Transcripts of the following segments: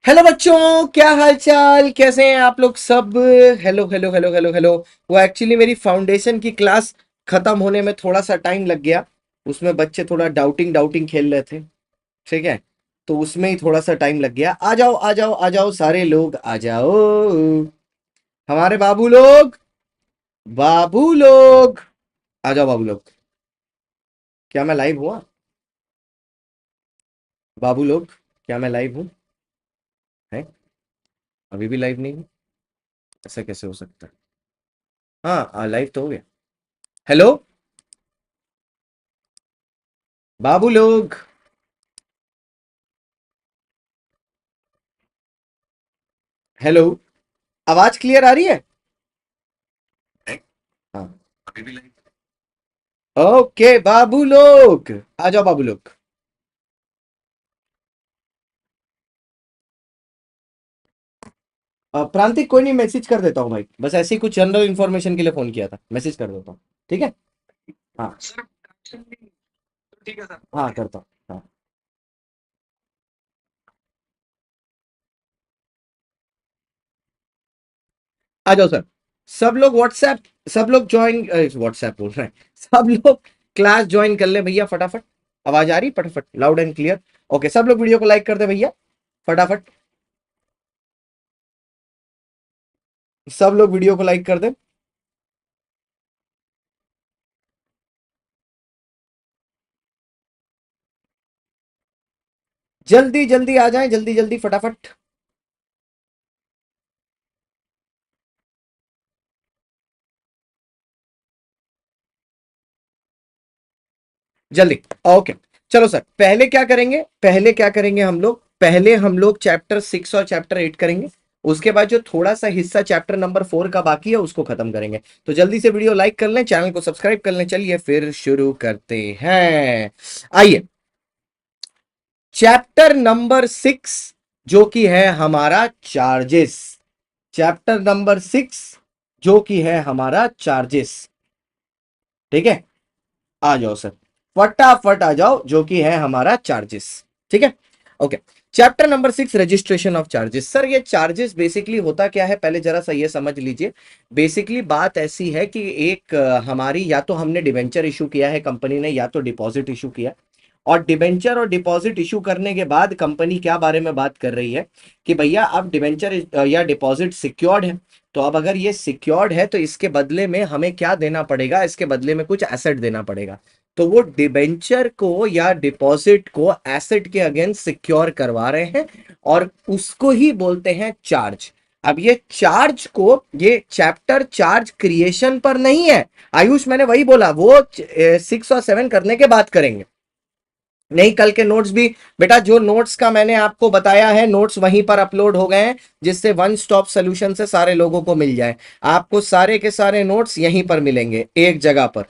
Hello बच्चों, क्या हाल चाल, कैसे हैं आप लोग सब। Hello hello hello hello hello. वो एक्चुअली मेरी फाउंडेशन की क्लास खत्म होने में थोड़ा सा टाइम लग गया। उसमें बच्चे थोड़ा डाउटिंग डाउटिंग खेल रहे थे। ठीक है। तो उसमें ही थोड़ा सा टाइम लग गया। आ जाओ आ जाओ आ जाओ, सारे लोग आ जाओ। हमारे बाबू लोग, बाबू लोग, आ जाओ बाबू लोग। क्या मैं लाइव हुआ? बाबू लोग, क्या मैं लाइव हूँ? है? अभी भी लाइव नहीं हूँ? ऐसा कैसे हो सकता है? हाँ, लाइव तो हो गया। हेलो बाबू लोग। हेलो, आवाज क्लियर आ रही है? हाँ, अभी भी लाइव। ओके बाबू लोग, आ जाओ बाबू लोग। प्रांतिक, कोई नहीं, मैसेज कर देता हूँ भाई, बस ऐसे ही कुछ जनरल इन्फॉर्मेशन के लिए फोन किया था, मैसेज कर देता हूँ। ठीक है। हाँ ठीक है सर, हाँ करता हूँ। हाँ, आ जाओ सर। सब लोग व्हाट्सएप, सब लोग ज्वाइन, व्हाट्सएप बोल रहे हैं, सब लोग क्लास ज्वाइन कर ले भैया फटाफट। आवाज आ रही फटाफट, लाउड एंड क्लियर? ओके, सब लोग वीडियो को लाइक कर दे भैया फटाफट। सब लोग वीडियो को लाइक कर दे। जल्दी जल्दी आ जाएं, जल्दी जल्दी फटाफट। जल्दी। ओके, चलो सर, पहले क्या करेंगे, पहले क्या करेंगे हम लोग, पहले हम लोग चैप्टर 6 और चैप्टर 8 करेंगे। उसके बाद जो थोड़ा सा हिस्सा चैप्टर नंबर 4 का बाकी है उसको खत्म करेंगे। तो जल्दी से वीडियो लाइक कर लें, चैनल को सब्सक्राइब कर लें। चलिए फिर शुरू करते हैं। आइए, चैप्टर नंबर 6 जो कि है हमारा चार्जेस। चैप्टर नंबर 6 जो कि है हमारा चार्जेस। ठीक है, आ जाओ सर, फटाफट आ जाओ, जो कि है हमारा चार्जेस। ठीक है। Okay, chapter number 6, registration of charges. Sir ये चार्जेस बेसिकली होता क्या है, पहले जरा सा ये समझ लीजिए। बेसिकली बात ऐसी है कि एक हमारी, या तो हमने डिबेंचर इशू किया है कंपनी ने, या तो डिपॉजिट इशू किया। और डिबेंचर और डिपॉजिट इशू करने के बाद कंपनी क्या बारे में बात कर रही है कि भैया अब डिबेंचर या डिपॉजिट सिक्योर्ड है। तो अब अगर ये सिक्योर्ड है तो इसके बदले में हमें क्या देना पड़ेगा, इसके बदले में कुछ एसेट देना पड़ेगा। तो वो डिबेंचर को या डिपॉजिट को एसेट के अगेंस्ट सिक्योर करवा रहे हैं, और उसको ही बोलते हैं चार्ज। अब ये चार्ज को, ये चैप्टर चार्ज क्रिएशन पर नहीं है आयुष, मैंने वही बोला, वो 6 और 7 करने के बाद करेंगे। नहीं, कल के नोट्स भी बेटा, जो नोट्स का मैंने आपको बताया है, नोट्स वहीं पर अपलोड हो गए हैं, जिससे वन स्टॉप सोल्यूशन से सारे लोगों को मिल जाए। आपको सारे के सारे नोट्स यहीं पर मिलेंगे एक जगह पर।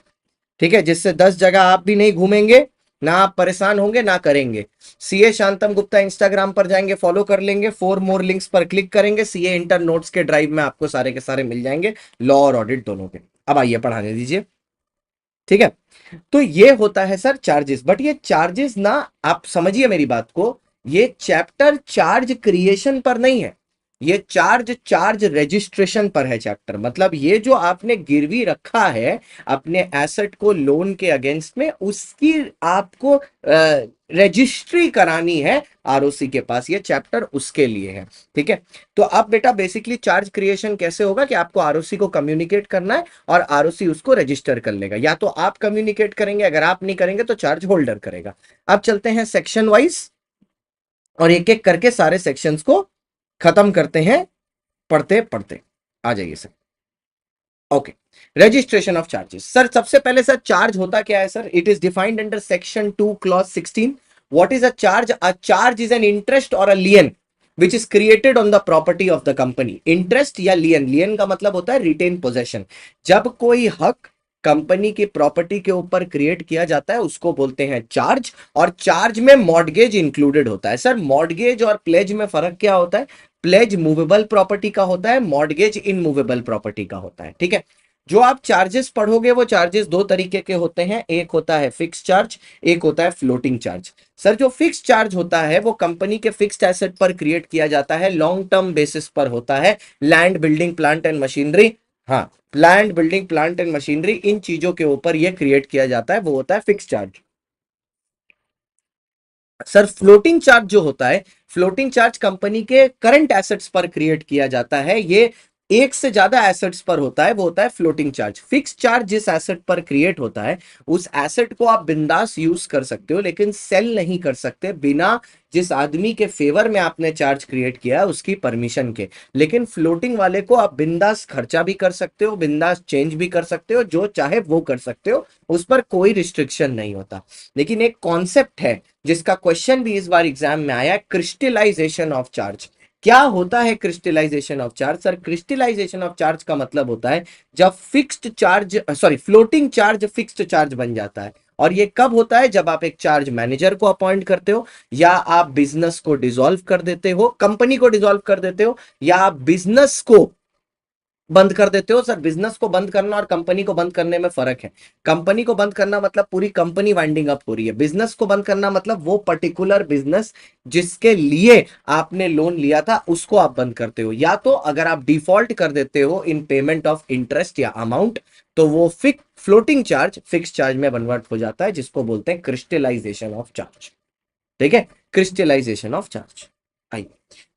ठीक है, जिससे 10 जगह आप भी नहीं घूमेंगे, ना आप परेशान होंगे ना करेंगे। सीए शांतम गुप्ता इंस्टाग्राम पर जाएंगे, फॉलो कर लेंगे, 4 मोर लिंक्स पर क्लिक करेंगे, सीए इंटर नोट्स के ड्राइव में आपको सारे के सारे मिल जाएंगे, लॉ और ऑडिट दोनों के। अब आइए पढ़ाने दीजिए। ठीक है। तो ये होता है सर चार्जेस, बट ये चार्जेस ना, आप समझिए मेरी बात को, ये चैप्टर चार्ज क्रिएशन पर नहीं है, ये चार्ज चार्ज रजिस्ट्रेशन पर है चैप्टर। मतलब ये जो आपने गिरवी रखा है अपने एसेट को लोन के अगेंस्ट में, उसकी आपको रजिस्ट्री करानी है आरओसी के पास, ये चैप्टर उसके लिए है। ठीक है। तो अब बेटा बेसिकली चार्ज क्रिएशन कैसे होगा कि आपको आरओसी को कम्युनिकेट करना है, और आरओसी उसको रजिस्टर कर लेगा, या तो आप कम्युनिकेट करेंगे, अगर आप नहीं करेंगे तो चार्ज होल्डर करेगा। अब चलते हैं सेक्शन वाइज, और एक एक करके सारे सेक्शंस को खत्म करते हैं, पढ़ते पढ़ते। आ जाइए sir. Okay, registration of charges. Sir सबसे पहले सर, चार्ज होता क्या है sir? It is defined under section 2 clause 16। What is a charge? A charge is an interest और a lien which is created on the property of the company. Interest या lien, लियन का मतलब होता है retain possession. जब कोई हक company की प्रॉपर्टी के ऊपर क्रिएट किया जाता है उसको बोलते हैं चार्ज। और चार्ज में मॉर्गेज इंक्लूडेड होता है। सर मॉर्गेज और प्लेज में फर्क क्या होता है? प्लेज मूवेबल प्रॉपर्टी का होता है, मॉर्गेज इनमूवेबल प्रॉपर्टी का होता है। ठीक है। जो आप चार्जेस पढ़ोगे वो चार्जेस दो तरीके के होते हैं, एक होता है फिक्स चार्ज, एक होता है फ्लोटिंग चार्ज। सर जो फिक्स चार्ज होता है वो कंपनी के फिक्स्ड एसेट पर क्रिएट किया जाता है, लॉन्ग टर्म बेसिस पर होता है, land building plant and machinery, हाँ land building plant and machinery, इन चीजों के ऊपर ये क्रिएट किया जाता है, वो होता है fix charge. Sir floating charge जो होता है, फ्लोटिंग चार्ज कंपनी के करंट एसेट्स पर क्रिएट किया जाता है, ये एक से ज्यादा एसेट्स पर होता है, वो होता है फ्लोटिंग चार्ज। फिक्स चार्ज जिस एसेट पर क्रिएट होता है उस एसेट को आप बिंदास यूज कर सकते हो, लेकिन सेल नहीं कर सकते बिना जिस आदमी के फेवर में आपने चार्ज क्रिएट किया है उसकी परमिशन के। लेकिन फ्लोटिंग वाले को आप बिंदास खर्चा भी कर सकते हो, बिंदास चेंज भी कर सकते हो, जो चाहे वो कर सकते हो, उस पर कोई रिस्ट्रिक्शन नहीं होता। लेकिन एक कॉन्सेप्ट है जिसका क्वेश्चन भी इस बार एग्जाम में आया, क्रिस्टलाइजेशन ऑफ चार्ज। क्या होता है crystallisation of charge? Sir crystallisation of charge का मतलब होता है जब fixed charge, sorry floating charge fixed charge बन जाता है। और ये कब होता है? जब आप एक चार्ज मैनेजर को अपॉइंट करते हो, या आप बिजनेस को डिसॉल्व कर देते हो, कंपनी को डिसॉल्व कर देते हो, या आप बिजनेस को बंद कर देते हो। सर बिजनेस को बंद करना और कंपनी को बंद करने में फर्क है। कंपनी को बंद करना मतलब पूरी कंपनी वाइंडिंग अप हो रही है, बिजनेस को बंद करना मतलब वो पर्टिकुलर बिजनेस जिसके लिए आपने लोन लिया था उसको आप बंद करते हो। या तो अगर आप डिफॉल्ट कर देते हो इन पेमेंट ऑफ इंटरेस्ट या अमाउंट, तो वो फ्लोटिंग चार्ज फिक्स चार्ज में कन्वर्ट हो जाता है, जिसको बोलते हैं क्रिस्टलाइजेशन ऑफ चार्ज। ठीक है, क्रिस्टलाइजेशन ऑफ चार्ज। आइए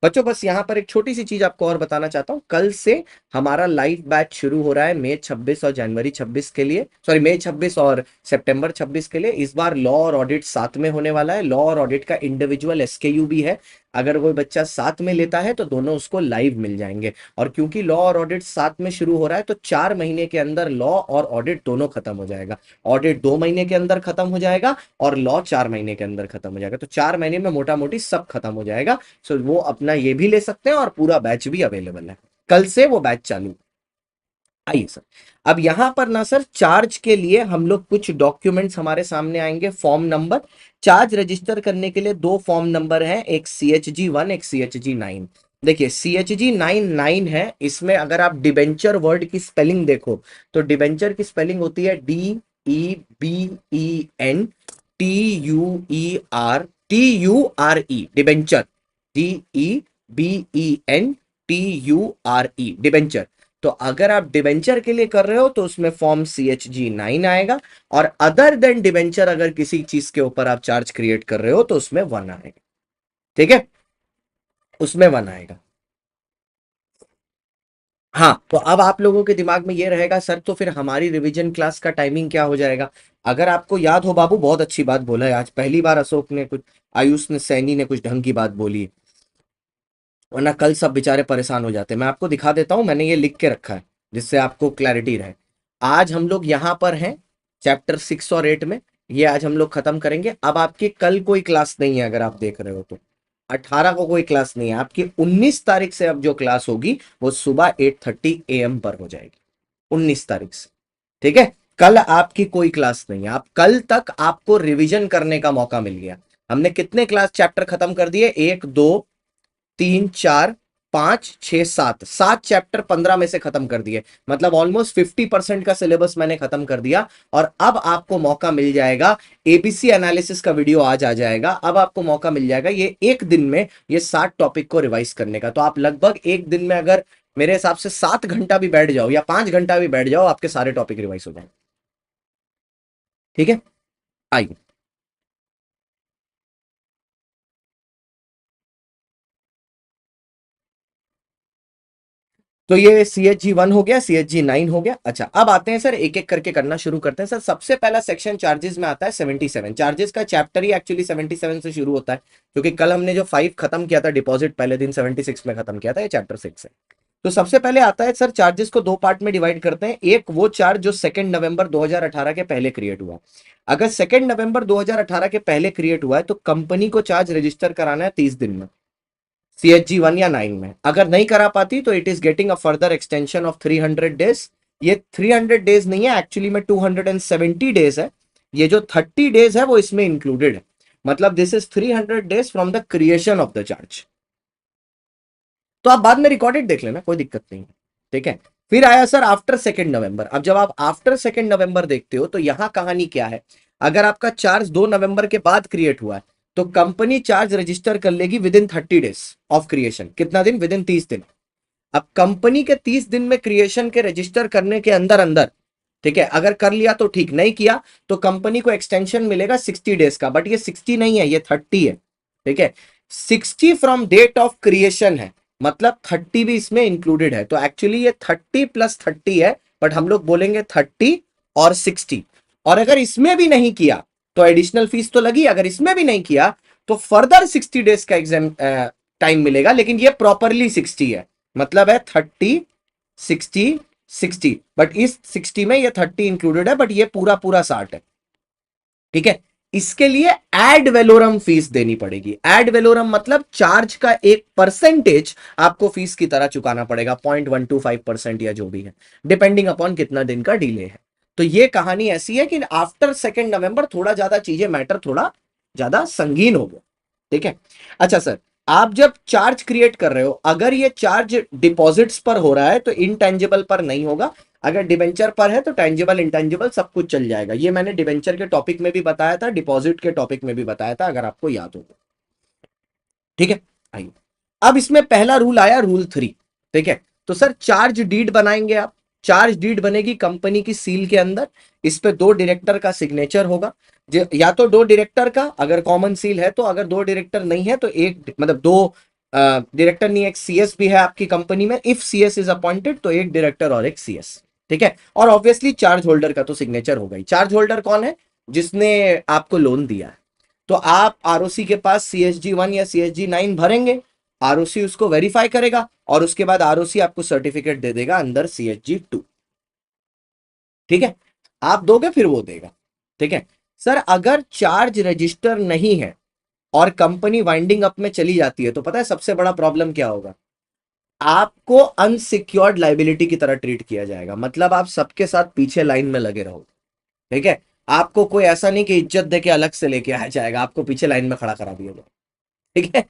बच्चों, बस यहां पर एक छोटी सी चीज आपको और बताना चाहता हूं। कल से हमारा लाइव बैच शुरू हो रहा है मई 26 और जनवरी 26 के लिए, सॉरी मई 26 और सितंबर 26 के लिए। इस बार लॉ और ऑडिट साथ में होने वाला है। लॉ और ऑडिट का इंडिविजुअल एसकेयू भी है, अगर कोई बच्चा साथ में लेता है तो दोनों उसको लाइव मिल जाएंगे। और क्योंकि लॉ और ऑडिट साथ में शुरू हो रहा है तो 4 महीने के अंदर लॉ और ऑडिट दोनों खत्म हो जाएगा। ऑडिट 2 महीने के अंदर खत्म हो जाएगा और लॉ 4 महीने के अंदर खत्म हो जाएगा। तो 4 महीने में मोटा मोटी सब खत्म हो जाएगा। सो वो अपना ये भी ले सकते हैं और पूरा बैच भी अवेलेबल है। कल से वो बैच चालू। आइए सर, अब यहां पर ना सर चार्ज के लिए हम लोग कुछ डॉक्यूमेंट्स हमारे सामने आएंगे। फॉर्म नंबर, चार्ज रजिस्टर करने के लिए दो फॉर्म नंबर हैं, एक CHG 1, एक CHG 9। देखिए CHG 9 है, इसमें अगर आप डिबेंचर वर्ड की स्पेलिंग देखो तो डिबेंचर की स्पेलिंग होती है DEBENTURE, डिबेंचर, DEBENTURE, डिबेंचर। तो अगर आप डिबेंचर के लिए कर रहे हो तो उसमें फॉर्म CHG 9 आएगा, और अदर देन डिबेंचर अगर किसी चीज के ऊपर आप चार्ज क्रिएट कर रहे हो तो उसमें 1 आएगा। ठीक है, उसमें 1 आएगा। हाँ, तो अब आप लोगों के दिमाग में ये रहेगा सर तो फिर हमारी रिवीजन क्लास का टाइमिंग क्या हो जाएगा? अगर आपको याद हो बाबू, बहुत अच्छी बात बोला है, आज पहली बार अशोक ने कुछ, आयुष ने, सैनी ने कुछ ढंग की बात बोली, वरना कल सब बेचारे परेशान हो जाते। मैं आपको दिखा देता हूं, मैंने ये लिख के रखा है जिससे आपको क्लैरिटी रहे। आज हम लोग यहां पर हैं चैप्टर 6 और 8 में, ये आज हम लोग खत्म करेंगे। अब आपकी कल कोई क्लास नहीं है, अगर आप देख रहे हो तो 18 को कोई क्लास नहीं है आपकी। 19 तारीख से अब जो क्लास होगी वो सुबह 8:30 AM पर हो जाएगी, 19 तारीख से। ठीक है, कल आपकी कोई क्लास नहीं है। आप कल तक आपको रिवीजन करने का मौका मिल गया। हमने कितने क्लास चैप्टर खत्म कर दिए? 1, 2, 3, 4, 5, 6, 7, 7 चैप्टर 15 में से खत्म कर दिए। मतलब ऑलमोस्ट 50% का सिलेबस मैंने खत्म कर दिया। और अब आपको मौका मिल जाएगा, एबीसी एनालिसिस का वीडियो आज आ जाएगा, अब आपको मौका मिल जाएगा ये एक दिन में ये 7 टॉपिक को रिवाइज करने का। तो आप लगभग एक दिन में अगर मेरे हिसाब से 7 घंटा भी बैठ जाओ या 5 घंटा भी बैठ जाओ, आपके सारे टॉपिक रिवाइज हो जाएंगे। ठीक है, आइए। तो ये CHG 1 हो गया, CHG 9 हो गया। अच्छा, अब आते हैं सर, एक एक करके करना शुरू करते हैं सर। सबसे पहला सेक्शन चार्जेस में आता है 77। चार्जेस का चैप्टर ही एक्चुअली 77 से शुरू होता है, क्योंकि कल हमने जो 5 खत्म किया था डिपॉजिट, पहले दिन 76 में खत्म किया था, ये चैप्टर 6 है। तो सबसे पहले आता है सर, चार्जेस को दो पार्ट में डिवाइड करते हैं। एक वो चार्ज जो 2 नवंबर 2018 के पहले क्रिएट हुआ। अगर 2 नवंबर 2018 के पहले क्रिएट हुआ है तो कंपनी को चार्ज रजिस्टर कराना है 30 दिन में, CHG 1 या 9 में। अगर नहीं करा पाती तो it is getting a further extension of 300 days. ये 300 डेज नहीं है, एक्चुअली में 270 डेज है। ये जो 30 डेज है वो इसमें इंक्लूडेड है। मतलब this is 300 days from the creation of the charge. तो आप बाद में रिकॉर्डेड देख लेना, कोई दिक्कत नहीं है। ठीक है, फिर आया सर आफ्टर 2 नवंबर। अब जब आप आफ्टर 2 नवंबर देखते हो तो यहां कहानी क्या है, अगर आपका चार्ज 2 नवंबर के बाद क्रिएट हुआ है तो कंपनी चार्ज रजिस्टर कर लेगी with in 30 days of creation. कितना दिन? विद इन 30 दिन। अब कंपनी के 30 दिन में क्रिएशन के रजिस्टर करने के अंदर अंदर, ठीक है, अगर कर लिया तो ठीक, नहीं किया तो कंपनी को एक्सटेंशन मिलेगा 60 डेज का, बट ये 60 नहीं है, ये 30 है। ठीक है, 60 फ्रॉम डेट ऑफ क्रिएशन है, मतलब 30 भी इसमें इंक्लूडेड है। तो एक्चुअली ये 30 + 30 है, बट हम लोग बोलेंगे 30 और 60। और अगर इसमें भी नहीं किया तो एडिशनल फीस तो लगी, अगर इसमें भी नहीं किया तो फर्दर 60 डेज का एग्जाम टाइम मिलेगा, लेकिन ये प्रॉपरली 60 है, मतलब है 30, 60, 60, बट इस 60 में ये 30 इंक्लूडेड है, बट ये पूरा पूरा 60 है। ठीक है, इसके लिए एड वेलोरम फीस देनी पड़ेगी। एड वेलोरम मतलब चार्ज का एक परसेंटेज आपको फीस की तरह चुकाना पड़ेगा, 0.125% या जो भी है, डिपेंडिंग अपॉन कितना दिन का डिले है। तो ये कहानी ऐसी है कि आफ्टर 2 नवंबर थोड़ा ज्यादा चीजें मैटर थोड़ा ज्यादा संगीन हो गया। ठीक है, अच्छा सर, आप जब चार्ज क्रिएट कर रहे हो, अगर ये चार्ज डिपॉजिट्स पर हो रहा है तो इनटेंजिबल पर नहीं होगा, अगर डिबेंचर पर है तो टेंजिबल इंटेंजिबल सब कुछ चल जाएगा। ये मैंने डिबेंचर के टॉपिक में भी बताया था, डिपॉजिट के टॉपिक में भी बताया था, अगर आपको याद हो तो। ठीक है, आइए अब इसमें पहला रूल आया, रूल 3। ठीक है, तो सर चार्ज डीड बनाएंगे आप। चार्ज डीड बनेगी कंपनी की सील के अंदर, इस पे 2 डायरेक्टर का सिग्नेचर होगा। या तो 2 डायरेक्टर का अगर कॉमन सील है, तो अगर 2 डायरेक्टर नहीं है तो एक, मतलब 2 डायरेक्टर नहीं, एक सीएस भी है आपकी कंपनी में, इफ सीएस इज अपॉइंटेड तो एक डायरेक्टर और एक सीएस। ठीक है, और ऑब्वियसली चार्ज होल्डर का तो सिग्नेचर होगा ही। चार्ज होल्डर कौन है? जिसने आपको लोन दिया है। तो आप आरओसी के पास CSG 1 या CSG 9 भरेंगे, आरओसी उसको वेरीफाई करेगा और उसके बाद आरओसी आपको सर्टिफिकेट दे देगा अंदर CSG 2। ठीक है, आप दोगे फिर वो देगा। ठीक है सर, अगर चार्ज रजिस्टर नहीं है और कंपनी वाइंडिंग अप में चली जाती है तो पता है सबसे बड़ा प्रॉब्लम क्या होगा? आपको अनसिक्योर्ड लाइबिलिटी की तरह ट्रीट किया जाएगा, मतलब आप सबके साथ पीछे लाइन में लगे रहो। ठीक है, आपको कोई ऐसा नहीं कि इज्जत देके अलग से लेके आ जाएगा, आपको पीछे लाइन में खड़ा करा दिया जाएगा। ठीक है,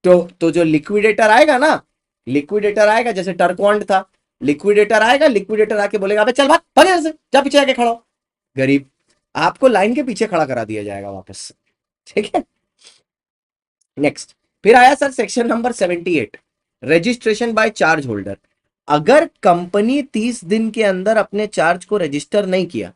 तो जो लिक्विडेटर आएगा ना, लिक्विडेटर आएगा जैसे टर्कवांड था, लिक्विडेटर आएगा, लिक्विडेटर आके बोलेगा अबे चल भाग भाग यहाँ से, जा पीछे आके खड़ा हो। गरीब, आपको लाइन के पीछे खड़ा करा दिया जाएगा वापस। ठीक है, नेक्स्ट। फिर आया sir section number 78, registration by charge holder. अगर कंपनी 30 दिन के अंदर अपने चार्ज को रजिस्टर नहीं किया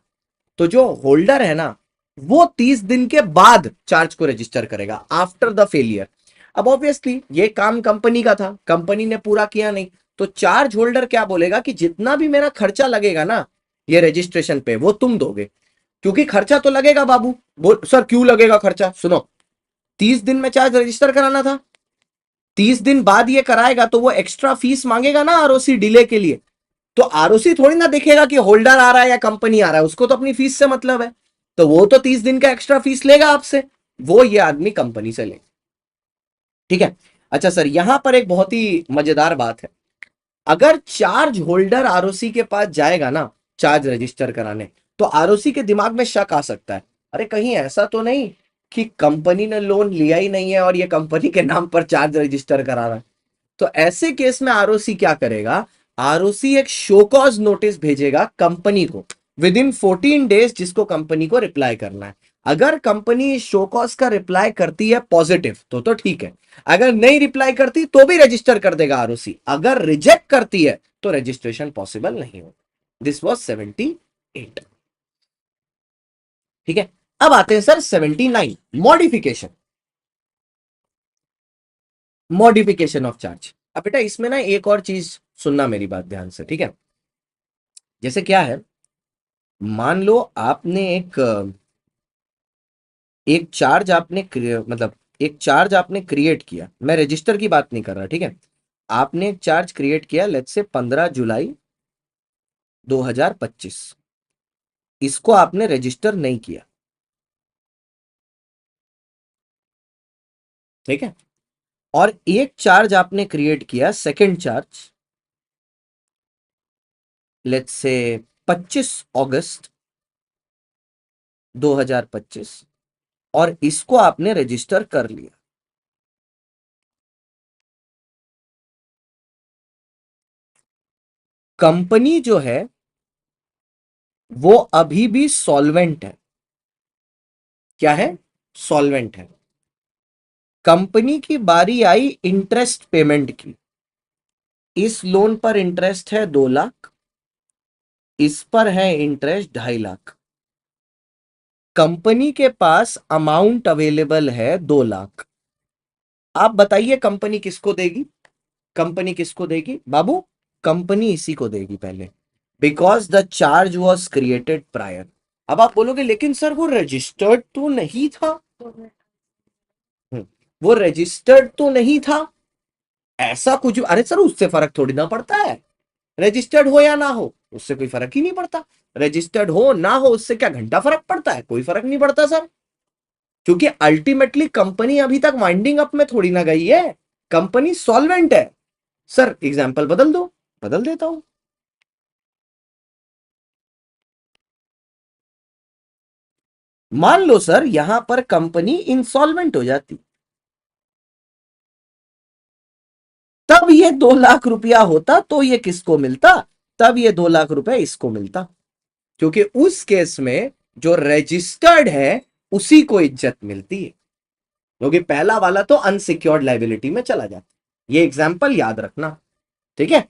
तो जो होल्डर है ना, वो 30 दिन के बाद चार्ज को रजिस्टर करेगा, आफ्टर द फेलियर। अब ऑब्वियसली ये काम कंपनी का था, कंपनी ने पूरा किया नहीं, तो चार्ज होल्डर क्या बोलेगा कि जितना भी मेरा खर्चा लगेगा ना ये रजिस्ट्रेशन पे, वो तुम दोगे, क्योंकि खर्चा तो लगेगा बाबू। बोल सर क्यों लगेगा खर्चा? सुनो, 30 दिन में चार्ज रजिस्टर कराना था, 30 दिन बाद ये कराएगा तो वो एक्स्ट्रा फीस मांगेगा ना आरओसी डिले के लिए। तो आरओसी थोड़ी ना देखेगा कि होल्डर आ रहा है या कंपनी आ रहा है, उसको तो अपनी फीस से मतलब है, तो वो तो 30 दिन का एक्स्ट्रा फीस लेगा आपसे, वो ये आदमी कंपनी से ले। ठीक है, अच्छा सर, यहां पर एक बहुत ही मजेदार बात है। अगर चार्ज होल्डर आरओसी के पास जाएगा ना चार्ज रजिस्टर कराने, तो आरओसी के दिमाग में शक आ सकता है, अरे कहीं ऐसा तो नहीं कि कंपनी ने लोन लिया ही नहीं है और ये कंपनी के नाम पर चार्ज रजिस्टर करा रहा है। तो ऐसे केस में आरओसी क्या करेगा? आरओसी एक शो कॉज नोटिस भेजेगा कंपनी को विद इन 14 डेज, जिसको कंपनी को रिप्लाई करना है। अगर कंपनी शो कॉज का रिप्लाई करती है पॉजिटिव तो ठीक है, अगर नहीं रिप्लाई करती तो भी रजिस्टर कर देगा आरओसी, अगर रिजेक्ट करती है तो रजिस्ट्रेशन पॉसिबल नहीं होगा। This was 78। ठीक है, अब आते हैं sir 79, modification. Modification of charge. अब बेटा इसमें ना एक और चीज सुनना मेरी बात ध्यान से, ठीक है। जैसे क्या है, मान लो आपने एक चार्ज आपने मतलब एक चार्ज आपने क्रिएट किया, मैं रजिस्टर की बात नहीं कर रहा, ठीक है। आपने एक चार्ज क्रिएट किया, लेट्स से 15 जुलाई 2025, इसको आपने रजिस्टर नहीं किया, ठीक है। और एक चार्ज आपने क्रिएट किया, सेकंड चार्ज, लेट्स से 25 अगस्त 2025, और इसको आपने रजिस्टर कर लिया। कंपनी जो है वो अभी भी सॉल्वेंट है। क्या है? सॉल्वेंट है। कंपनी की बारी आई इंटरेस्ट पेमेंट की। इस लोन पर इंटरेस्ट है 2 लाख, इस पर है इंटरेस्ट 2.5 लाख। कंपनी के पास अमाउंट अवेलेबल है 2 लाख। आप बताइए कंपनी किसको देगी? कंपनी किसको देगी बाबू? कंपनी इसी को देगी पहले, because the charge was created prior. अब आप बोलोगे लेकिन सर वो रजिस्टर्ड तो नहीं था। वो रजिस्टर्ड तो नहीं था, ऐसा कुछ। अरे सर उससे फर्क थोड़ी ना पड़ता है, रजिस्टर्ड हो या ना हो उससे कोई फर्क ही नहीं पड़ता। रजिस्टर्ड हो ना हो उससे क्या घंटा फर्क पड़ता है? कोई फर्क नहीं पड़ता सर, क्योंकि अल्टीमेटली कंपनी अभी तक वाइंडिंग अप में थोड़ी ना गई है, कंपनी सॉल्वेंट है। सर एग्जाम्पल बदल दो, बदल देता हूं। मान लो सर यहां पर कंपनी इंसॉल्वेंट हो जाती, तब ये 2 लाख रुपया होता तो ये किसको मिलता? तब ये 2 लाख रुपए इसको मिलता, क्योंकि उस केस में जो रजिस्टर्ड है उसी को इज्जत मिलती है, क्योंकि पहला वाला तो अनसिक्योर्ड लाइबिलिटी में चला जाता। ये एग्जाम्पल याद रखना, ठीक है।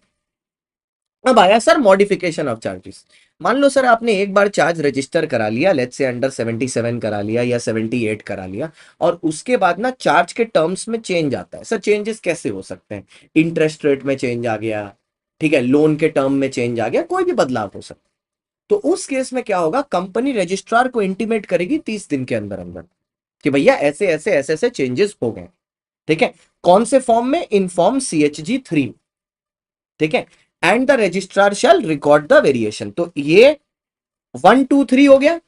अब आया सर मॉडिफिकेशन ऑफ चार्जेस। मान लो सर आपने एक बार चार्ज रजिस्टर करा लिया, लेट्स से अंडर 77 करा लिया या 78 करा लिया, और उसके बाद ना चार्ज के टर्म्स में चेंज आता है। सर चेंजेस कैसे हो सकते हैं? इंटरेस्ट रेट में चेंज आ गया, ठीक है, लोन के टर्म में चेंज आ गया, कोई भी बदलाव हो सकता है। तो उस केस में क्या होगा, कंपनी रजिस्ट्रार को इंटीमेट करेगी 30 दिन के अंदर अंदर कि भैया ऐसे ऐसे ऐसे ऐसे चेंजेस हो गए, ठीक है। कौन से फॉर्म में? इन फॉर्म CHG 3, ठीक है। And the registrar shall record the variation. तो ये 1 2 3 हो गया,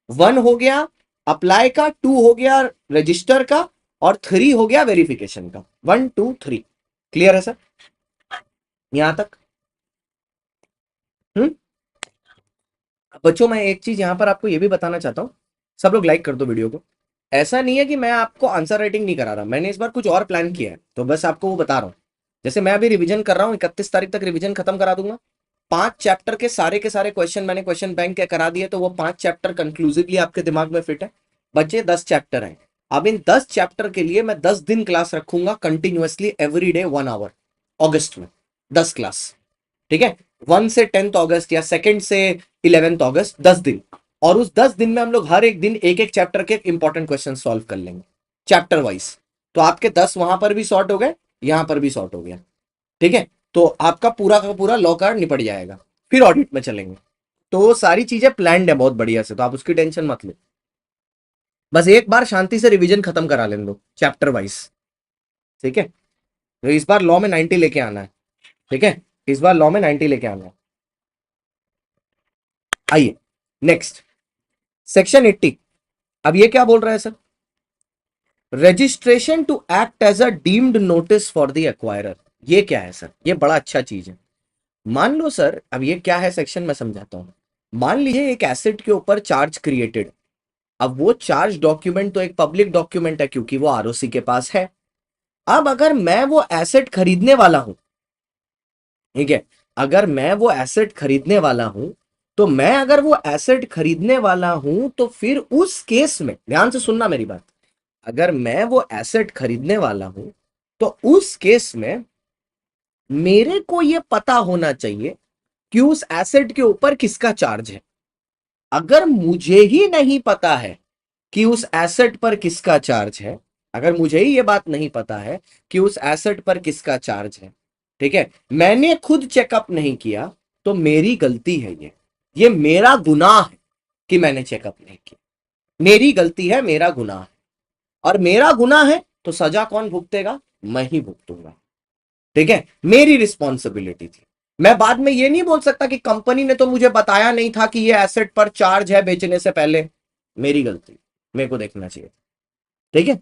1 हो गया अप्लाई का, 2 हो गया रजिस्टर का, और 3 हो गया वेरिफिकेशन का। 1 2 3 क्लियर है सर यहां तक? हम्म। बच्चों मैं एक चीज यहां पर आपको यह भी बताना चाहता हूं, सब लोग लाइक कर दो वीडियो को। ऐसा नहीं है कि मैं आपको आंसर राइटिंग नहीं करा रहा, मैंने इस बार कुछ और प्लान किया है, तो बस आपको वो बता रहा हूं। जैसे मैं अभी रिवीजन कर रहा हूं, 31 तारीख तक रिवीजन खत्म करा दूंगा। 5 चैप्टर के सारे क्वेश्चन मैंने क्वेश्चन बैंक के करा दिए, तो वो 5 चैप्टर कंक्लूसिवली आपके दिमाग में फिट है। बच्चे 10 चैप्टर हैं। अब इन 10 चैप्टर के लिए मैं 10 दिन क्लास रखूंगा कंटिन्यूअसली एवरी डे 1 आवर, अगस्त में 10 क्लास, ठीक है। 1 से 10th अगस्त या 2nd से 11th अगस्त, 10 दिन। और उस 10 दिन में हम लोग हर एक दिन एक एक चैप्टर के इंपॉर्टेंट क्वेश्चन सॉल्व कर लेंगे चैप्टर वाइज। तो आपके 10 वहां पर भी सॉर्ट हो गए, यहां पर भी सॉर्ट हो गया, ठीक है। तो आपका पूरा का पूरा लॉ कार्ड निपट जाएगा, फिर ऑडिट में चलेंगे। तो वो सारी चीजें प्लान्ड है बहुत बढ़िया से, तो आप उसकी टेंशन मत लो। बस एक बार शांति से रिवीजन खत्म करा लें दो चैप्टर वाइज, ठीक है। तो इस बार लॉ में 90 लेके आना है, ठीक है। इस बार लॉ में 90 लेके आना है। आइए नेक्स्ट, सेक्शन 80। अब ये क्या बोल रहा है sir? Registration to act as a deemed notice for the acquirer. ये क्या है सर? ये बड़ा अच्छा चीज है। मान लो सर, अब ये क्या है सेक्शन में समझाता हूं। मान लीजिए एक एसेट के ऊपर चार्ज क्रिएटेड। अब वो चार्ज डॉक्यूमेंट तो एक पब्लिक डॉक्यूमेंट है क्योंकि वो आरओसी के पास है। अब अगर मैं वो एसेट खरीदने वाला हूं, ठीक है, अगर मैं वो एसेट खरीदने वाला हूं, तो मैं अगर वो एसेट खरीदने वाला हूं तो फिर उस केस में ध्यान से सुनना मेरी बात, अगर मैं वो एसेट खरीदने वाला हूं तो उस केस में मेरे को ये पता होना चाहिए कि उस एसेट के ऊपर किसका चार्ज है। अगर मुझे ही नहीं पता है कि उस एसेट पर किसका चार्ज है, अगर मुझे ही ये बात नहीं पता है कि उस एसेट पर किसका चार्ज है, ठीक है, मैंने खुद चेकअप नहीं किया, तो मेरी गलती है ये मेरा गुनाह है कि मैंने चेकअप नहीं किया। मेरी गलती है, मेरा गुनाह है, और मेरा गुनाह है तो सजा कौन भुगतेगा? मैं ही भुगतूंगा, ठीक है। मेरी रिस्पॉन्सिबिलिटी थी। मैं बाद में ये नहीं बोल सकता कि कंपनी ने तो मुझे बताया नहीं था कि ये एसेट पर चार्ज है बेचने से पहले। मेरी गलती, मेरे को देखना चाहिए, ठीक है।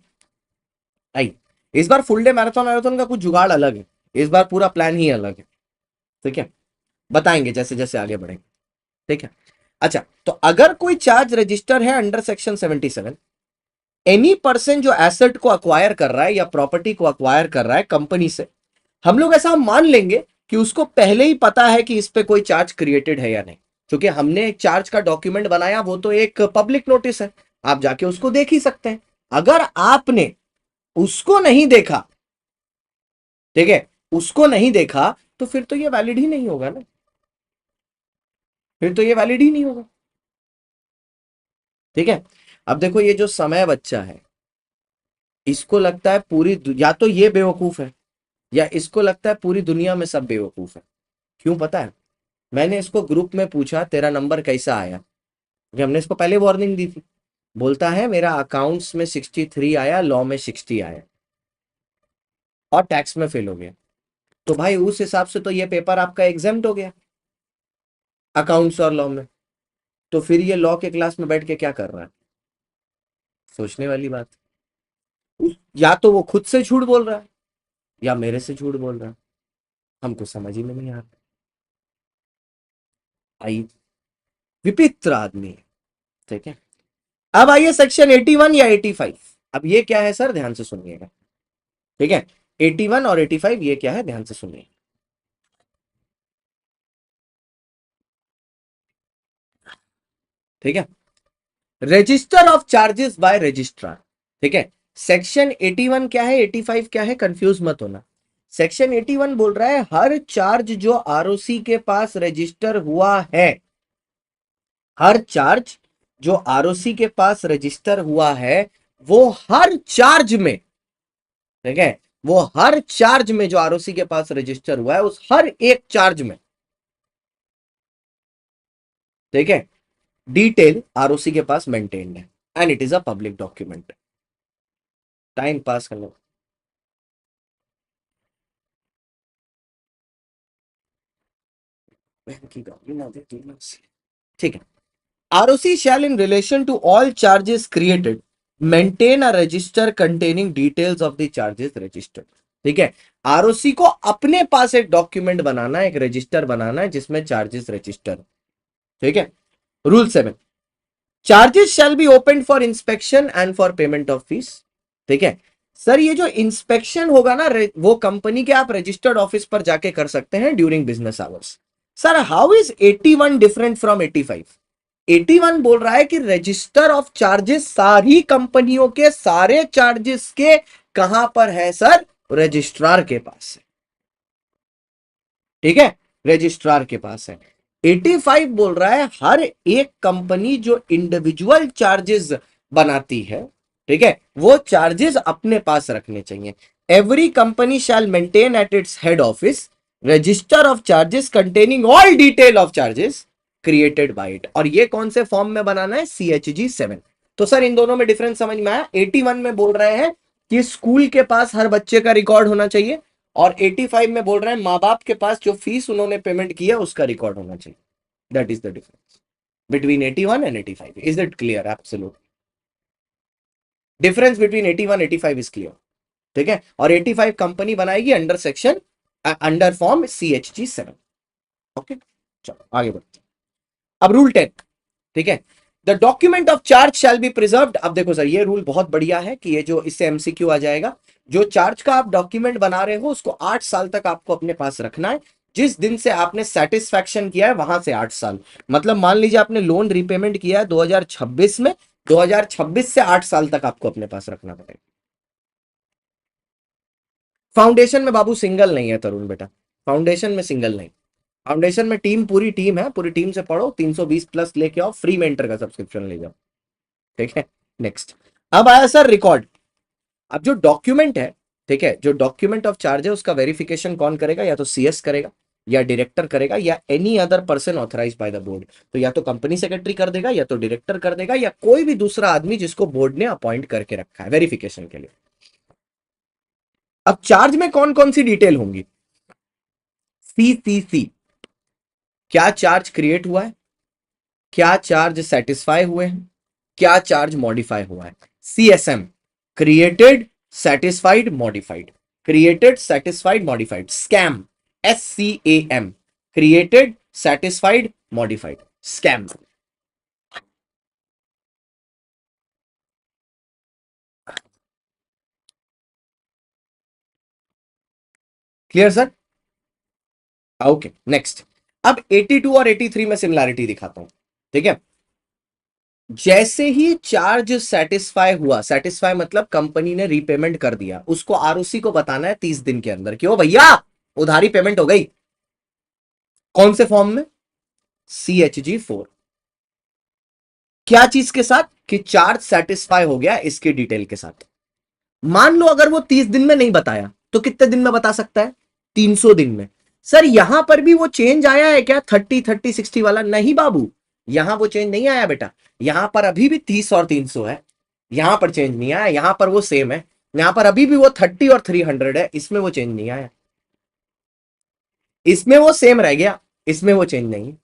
आई, इस बार फुल डे मैराथन मैराथन का कुछ जुगाड़ अलग है, इस बार पूरा प्लान ही अलग है, ठीक है। बताएंगे जैसे जैसे आगे बढ़ेंगे, ठीक है। अच्छा, तो अगर कोई चार्ज रजिस्टर है अंडर सेक्शन 77, एनी पर्सन जो एसेट को अक्वायर कर रहा है या प्रॉपर्टी को अक्वायर कर रहा है कंपनी से, हम लोग ऐसा मान लेंगे कि उसको पहले ही पता है कि इस पे कोई चार्ज क्रिएटेड है या नहीं, क्योंकि हमने एक चार्ज का डॉक्यूमेंट बनाया, वो तो एक पब्लिक नोटिस है, आप जाके उसको देख ही सकते हैं। अगर आपने उसको नहीं देखा, ठीक है, उसको नहीं देखा, तो फिर तो ये वैलिड ही नहीं होगा ना, फिर तो ये वैलिड ही नहीं होगा। ठीक है। अब देखो ये जो समय बच्चा है, इसको लगता है या तो ये बेवकूफ है, या इसको लगता है पूरी दुनिया में सब बेवकूफ है। क्यों पता है? मैंने इसको ग्रुप में पूछा तेरा नंबर कैसा आया, क्योंकि हमने इसको पहले वार्निंग दी थी। बोलता है मेरा अकाउंट्स में 63 आया, लॉ में 60 आया, और टैक्स में फेल हो गया। तो भाई उस हिसाब से तो ये पेपर आपका एग्जाम्प्ट हो गया अकाउंट्स और लॉ में। तो फिर ये लॉ के क्लास में बैठ के क्या कर रहा है? सोचने वाली बात। या तो वो खुद से झूठ बोल रहा है, या मेरे से झूठ बोल रहा है, हमको समझ ही में नहीं आ रहा। आई विचित्र आदमी है। ठीक है। अब आइए सेक्शन 81 या 85। अब ये क्या है सर, ध्यान से सुनिएगा। ठीक है, 81 और 85 ये क्या है, ध्यान से सुनिए। ठीक है, register of charges by registrar. ठीक है, सेक्शन 81 क्या है, 85 क्या है, कंफ्यूज मत होना। सेक्शन 81 बोल रहा है हर चार्ज जो आरओसी के पास रजिस्टर हुआ है, हर चार्ज जो आरओसी के पास रजिस्टर हुआ है, वो हर चार्ज में, ठीक है, वो हर चार्ज में जो आरओसी के पास रजिस्टर हुआ है, उस हर एक चार्ज में, ठीक है, डिटेल आरओसी के पास मेंटेन्ड है, and it is a public document. Time pass कर लो। बहन की गाली ना दे तू ना। ठीक है, ROC shall in relation to all charges created maintain a register containing details of the charges registered. ठीक है, आरओसी को अपने पास एक डॉक्यूमेंट बनाना है, एक रजिस्टर बनाना है जिसमें चार्जेस रजिस्टर। ठीक है, rule 7, charges shall be open for inspection and for payment of fees. ठीक है, सर ये जो इंस्पेक्शन होगा ना, वो कंपनी के आप रजिस्टर्ड ऑफिस पर जाके कर सकते हैं during business hours. Sir how is 81 different from 85? 81 बोल रहा है कि रजिस्टर ऑफ चार्जेस सारी कंपनियों के सारे चार्जेस के कहां पर है सर, रजिस्ट्रार के पास है। ठीक है, रजिस्ट्रार के पास है। 85 बोल रहा है हर एक कंपनी जो इंडिविजुअल चार्जेस बनाती है, ठीक है, वो चार्जेस अपने पास रखने चाहिए। Every company shall maintain at its head office register of charges containing all detail of charges created by it. और ये कौन से फॉर्म में बनाना है, CHG 7। तो सर इन दोनों में डिफरेंस समझ में आया। 81 में बोल रहे हैं कि स्कूल के पास हर बच्चे का रिकॉर्ड होना चाहिए, और 85 में बोल रहे हैं माँ बाप के पास जो फीस उन्होंने पेमेंट किया उसका रिकॉर्ड होना चाहिए। That is the difference between 81 and 85। Is it clear? Absolute difference between 81 85 is clear. ठीक है, और 85 कंपनी बनाएगी under section, under form CHG 7। Okay, चलो आगे बढ़ते हैं। अब रूल 10। ठीक है, the document of charge shall B preserved. अब देखो सर ये रूल बहुत बढ़िया है कि ये जो इससे MCQ आ जाएगा, जो चार्ज का आप डॉक्यूमेंट बना रहे हो उसको 8 साल तक आपको अपने पास रखना है। जिस दिन से आपने सेटिस्फैक्शन किया है वहां से 8 साल, मतलब मान लीजिए आपने लोन रिपेमेंट किया है 2026 में, 2026 से 8 साल तक आपको अपने पास रखना पड़ेगा। फाउंडेशन में बाबू सिंगल नहीं है तरुण बेटा, फाउंडेशन में सिंगल नहीं। फाउंडेशन में टीम, पूरी टीम है, पूरी टीम से पढ़ो, 320 प्लस लेके आओ, फ्री में इंटर का सब्सक्रिप्शन ले जाओ। ठीक है, नेक्स्ट। अब आया सर रिकॉर्ड। अब जो डॉक्यूमेंट है, ठीक है, जो डॉक्यूमेंट ऑफ चार्ज है उसका वेरिफिकेशन कौन करेगा, या तो CS करेगा, या डायरेक्टर करेगा, या any other person authorised by the board. तो या तो कंपनी सेक्रेटरी कर देगा, या तो डायरेक्टर कर देगा, या कोई भी दूसरा आदमी जिसको बोर्ड ने अपॉइंट करके रखा है वेरिफिकेशन के लिए। अब चार्ज में कौन कौन सी डिटेल होंगी? CCC, क्या चार्ज क्रिएट हुआ है, क्या चार्ज सेटिस्फाई हुए हैं, क्या चार्ज मॉडिफाई हुआ है। CSM, created satisfied modified, created satisfied modified. Scam, SCAM, created satisfied modified, scam. Clear sir? Okay next. अब 82 और 83 में सिमिलैरिटी दिखाता हूं, ठीक है। जैसे ही चार्ज सेटिस्फाई हुआ, सेटिस्फाई मतलब कंपनी ने रीपेमेंट कर दिया, उसको आरओसी को बताना है 30 दिन के अंदर, क्यों भैया उधारी पेमेंट हो गई। कौन से फॉर्म में? CHG 4। क्या चीज के साथ? कि चार्ज सेटिस्फाई हो गया इसकी डिटेल के साथ। मान लो अगर वो 30 दिन में नहीं बताया तो कितने दिन में बता सकता है? 300 दिन में। सर यहां पर भी वो चेंज आया है क्या 30 30 60 वाला? नहीं बाबू, यहां वो चेंज नहीं आया बेटा। यहां पर अभी भी 30 और 300 है, यहां पर चेंज नहीं आया, यहां पर वो सेम है। यहां पर अभी भी वो 30 और 300 है, इसमें वो चेंज नहीं आया, इसमें वो सेम रह गया, इसमें वो चेंज नहीं है।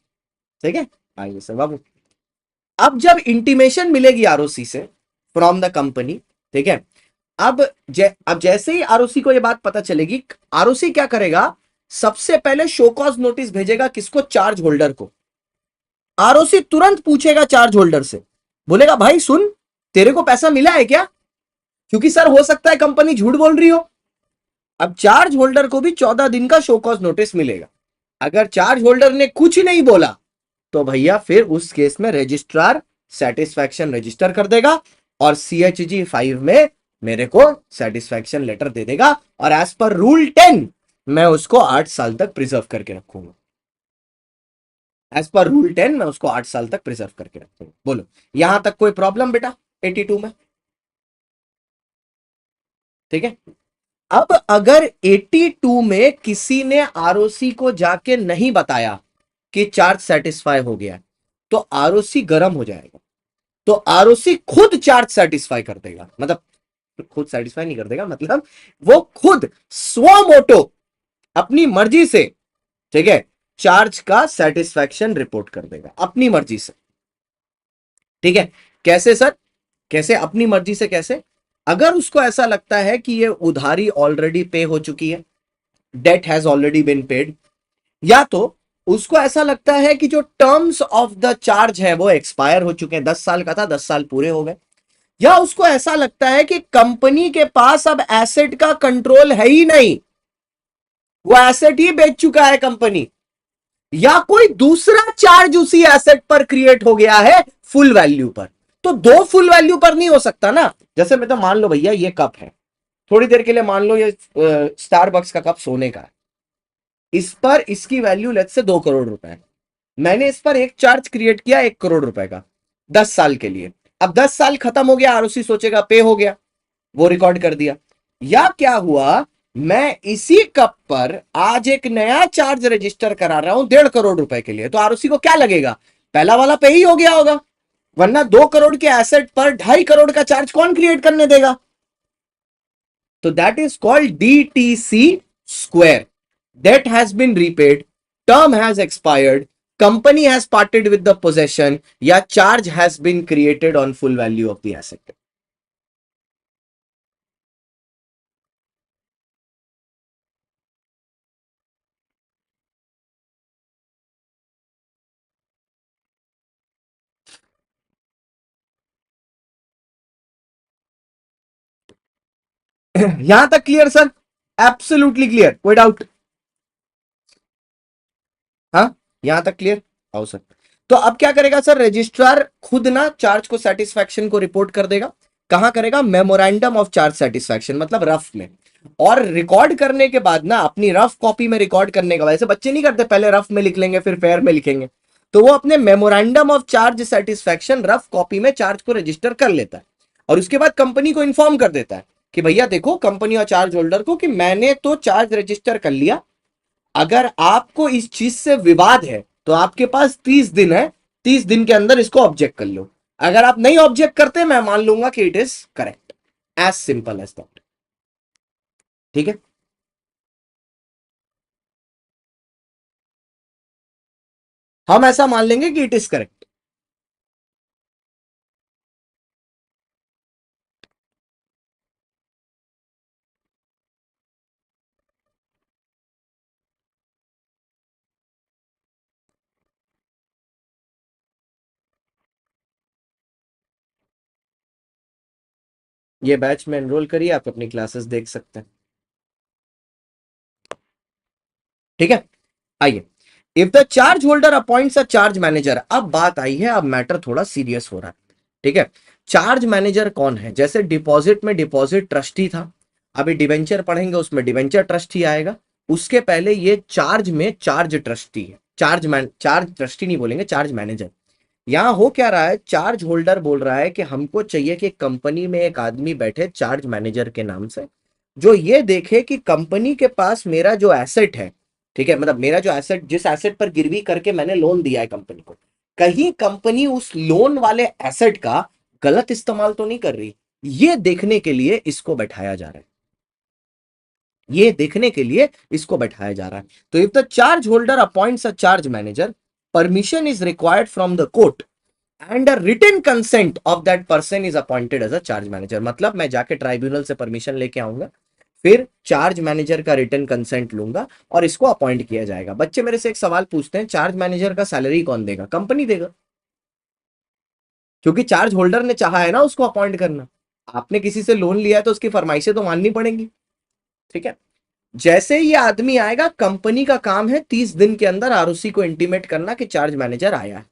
ठीक है, आइए सर बाबू। अब जब इंटीमेशन मिलेगी आरओसी से फ्रॉम द कंपनी, ठीक है, अब जैसे ही आरओसी को यह बात पता चलेगी, आरओसी क्या करेगा? सबसे पहले शो कॉज नोटिस भेजेगा किसको? चार्ज होल्डर को। आरओसी तुरंत पूछेगा चार्ज होल्डर से, बोलेगा भाई सुन, तेरे को पैसा मिला है क्या? क्योंकि सर हो सकता है कंपनी झूठ बोल रही हो। अब चार्ज होल्डर को भी 14 दिन का शो कॉज नोटिस मिलेगा। अगर चार्ज होल्डर ने कुछ नहीं बोला तो भैया फिर उस केस में रजिस्ट्रार सेटिस्फैक्शन रजिस्टर कर देगा और CHG 5 में मेरे को सेटिस्फैक्शन लेटर दे देगा, और एज पर रूल 10 मैं उसको 8 साल तक प्रिजर्व करके रखूंगा। एज पर रूल 10 मैं उसको 8 साल तक प्रिजर्व करके रखूंगा। बोलो यहां तक कोई प्रॉब्लम बेटा 82 में? ठीक है। अब अगर 82 में किसी ने आरओसी को जाके नहीं बताया कि चार्ज सेटिस्फाई हो गया, तो आरओसी गर्म हो जाएगा, तो आरओसी खुद चार्ज सेटिस्फाई कर देगा। मतलब खुद सेटिस्फाई नहीं कर देगा, मतलब वो खुद स्वो मोटो अपनी मर्जी से, ठीक है, चार्ज का सेटिस्फैक्शन रिपोर्ट कर देगा अपनी मर्जी से। ठीक है। कैसे सर? कैसे अपनी मर्जी से? कैसे? अगर उसको ऐसा लगता है कि ये उधारी ऑलरेडी पे हो चुकी है, debt has already been paid, या तो उसको ऐसा लगता है कि जो टर्म्स ऑफ द चार्ज है वो एक्सपायर हो चुके हैं, 10 साल का था 10 साल पूरे हो गए, या उसको ऐसा लगता है कि कंपनी के पास अब एसेट का कंट्रोल है ही नहीं, वो एसेट ही बेच चुका है कंपनी, या कोई दूसरा चार्ज उसी एसेट पर क्रिएट हो गया है फुल वैल्यू पर। तो दो फुल वैल्यू पर नहीं हो सकता ना। जैसे मैं तो मान लो भैया ये कप है, थोड़ी देर के लिए मान लो ये स्टारबक्स का कप सोने का है, इस पर इसकी वैल्यू लेट्स से 2 करोड़ रुपए है। मैंने इस पर एक चार्ज क्रिएट किया 1 करोड़ रुपए का 10 साल के लिए। अब 10 साल खत्म हो गया, आरओसी सोचेगा पे हो गया, वो रिकॉर्ड कर दिया। या क्या हुआ, मैं इसी कप पर आज एक नया चार्ज रजिस्टर करा रहा हूं 1.5 करोड़ रुपए के लिए, तो आरओसी को क्या लगेगा? पहला वाला पे ही हो गया होगा, वरना 2 करोड़ के एसेट पर 2.5 करोड़ का चार्ज कौन क्रिएट करने देगा? तो that is called DTC²। Debt has been repaid, term has expired, company has parted with the possession, या charge has been created on full value of the asset। यहां तक क्लियर सर? एब्सोल्युटली क्लियर, कोई doubt? हाँ, यहां तक clear? आओ sir. तो अब क्या करेगा सर? रजिस्ट्रार खुद ना चार्ज को सेटिस्फैक्शन को रिपोर्ट कर देगा। कहां करेगा? मेमोरेंडम ऑफ चार्ज सेटिस्फैक्शन, मतलब रफ में। और रिकॉर्ड करने के बाद ना अपनी रफ कॉपी में रिकॉर्ड करने का, वैसे बच्चे नहीं करते, पहले रफ में लिख लेंगे फिर फेयर में लिखेंगे, तो वो अपने memorandum of charge satisfaction rough copy में चार्ज को रजिस्टर कर लेता है, और उसके बाद कंपनी को इन्फॉर्म कर देता है कि भैया देखो, कंपनी और चार्ज होल्डर को, कि मैंने तो चार्ज रजिस्टर कर लिया, अगर आपको इस चीज से विवाद है तो आपके पास 30 दिन है, 30 दिन के अंदर इसको ऑब्जेक्ट कर लो। अगर आप नहीं ऑब्जेक्ट करते मैं मान लूंगा कि it is correct. As simple as that. ठीक है। हम ऐसा मान लेंगे कि इट इज करेक्ट। ये बैच में एनरोल करिए, आप अपनी क्लासेस देख सकते हैं। ठीक है। आइए, if the charge holder appoints a charge manager, अब बात आई है, अब मैटर थोड़ा सीरियस हो रहा है, ठीक है। चार्ज मैनेजर कौन है? जैसे डिपॉजिट में डिपॉजिट ट्रस्टी था, अभी डिवेंचर पढ़ेंगे उसमें डिवेंचर ट्रस्टी आएगा, उसके पहले ये चार्ज में चार्ज ट्रस्टी है, चार्ज ट्रस्टी नहीं बोलेंगे, चार्ज मैनेजर। यहां हो क्या रहा है, चार्ज होल्डर बोल रहा है कि हमको चाहिए कि कंपनी में एक आदमी बैठे चार्ज मैनेजर के नाम से, जो ये देखे कि कंपनी के पास मेरा जो एसेट है, ठीक है, मतलब मेरा जो एसेट, जिस एसेट पर गिरवी करके मैंने लोन दिया है कंपनी को, कहीं कंपनी उस लोन वाले एसेट का गलत इस्तेमाल तो नहीं कर रही, ये देखने के लिए इसको बैठाया जा रहा है, ये देखने के लिए इसको बैठाया जा रहा है। तो if the charge holder appoints a charge manager, permission is required from the court and a written consent of that person is appointed as a charge manager. मतलब मैं जाके ट्राइब्यूनल से परमिशन लेके आऊंगा, फिर चार्ज मैनेजर का written consent लूंगा और इसको अपॉइंट किया जाएगा। बच्चे मेरे से एक सवाल पूछते हैं, चार्ज मैनेजर का सैलरी कौन देगा? कंपनी देगा, क्योंकि चार्ज होल्डर ने चाहा है ना उसको अपॉइंट करना। आपने किसी से लोन लिया है तो उसकी फरमाइशें तो माननी पड़ेंगी, ठीक है। जैसे ही ये आदमी आएगा, कंपनी का काम है 30 दिन के अंदर आरओसी को इंटीमेट करना कि चार्ज मैनेजर आया है।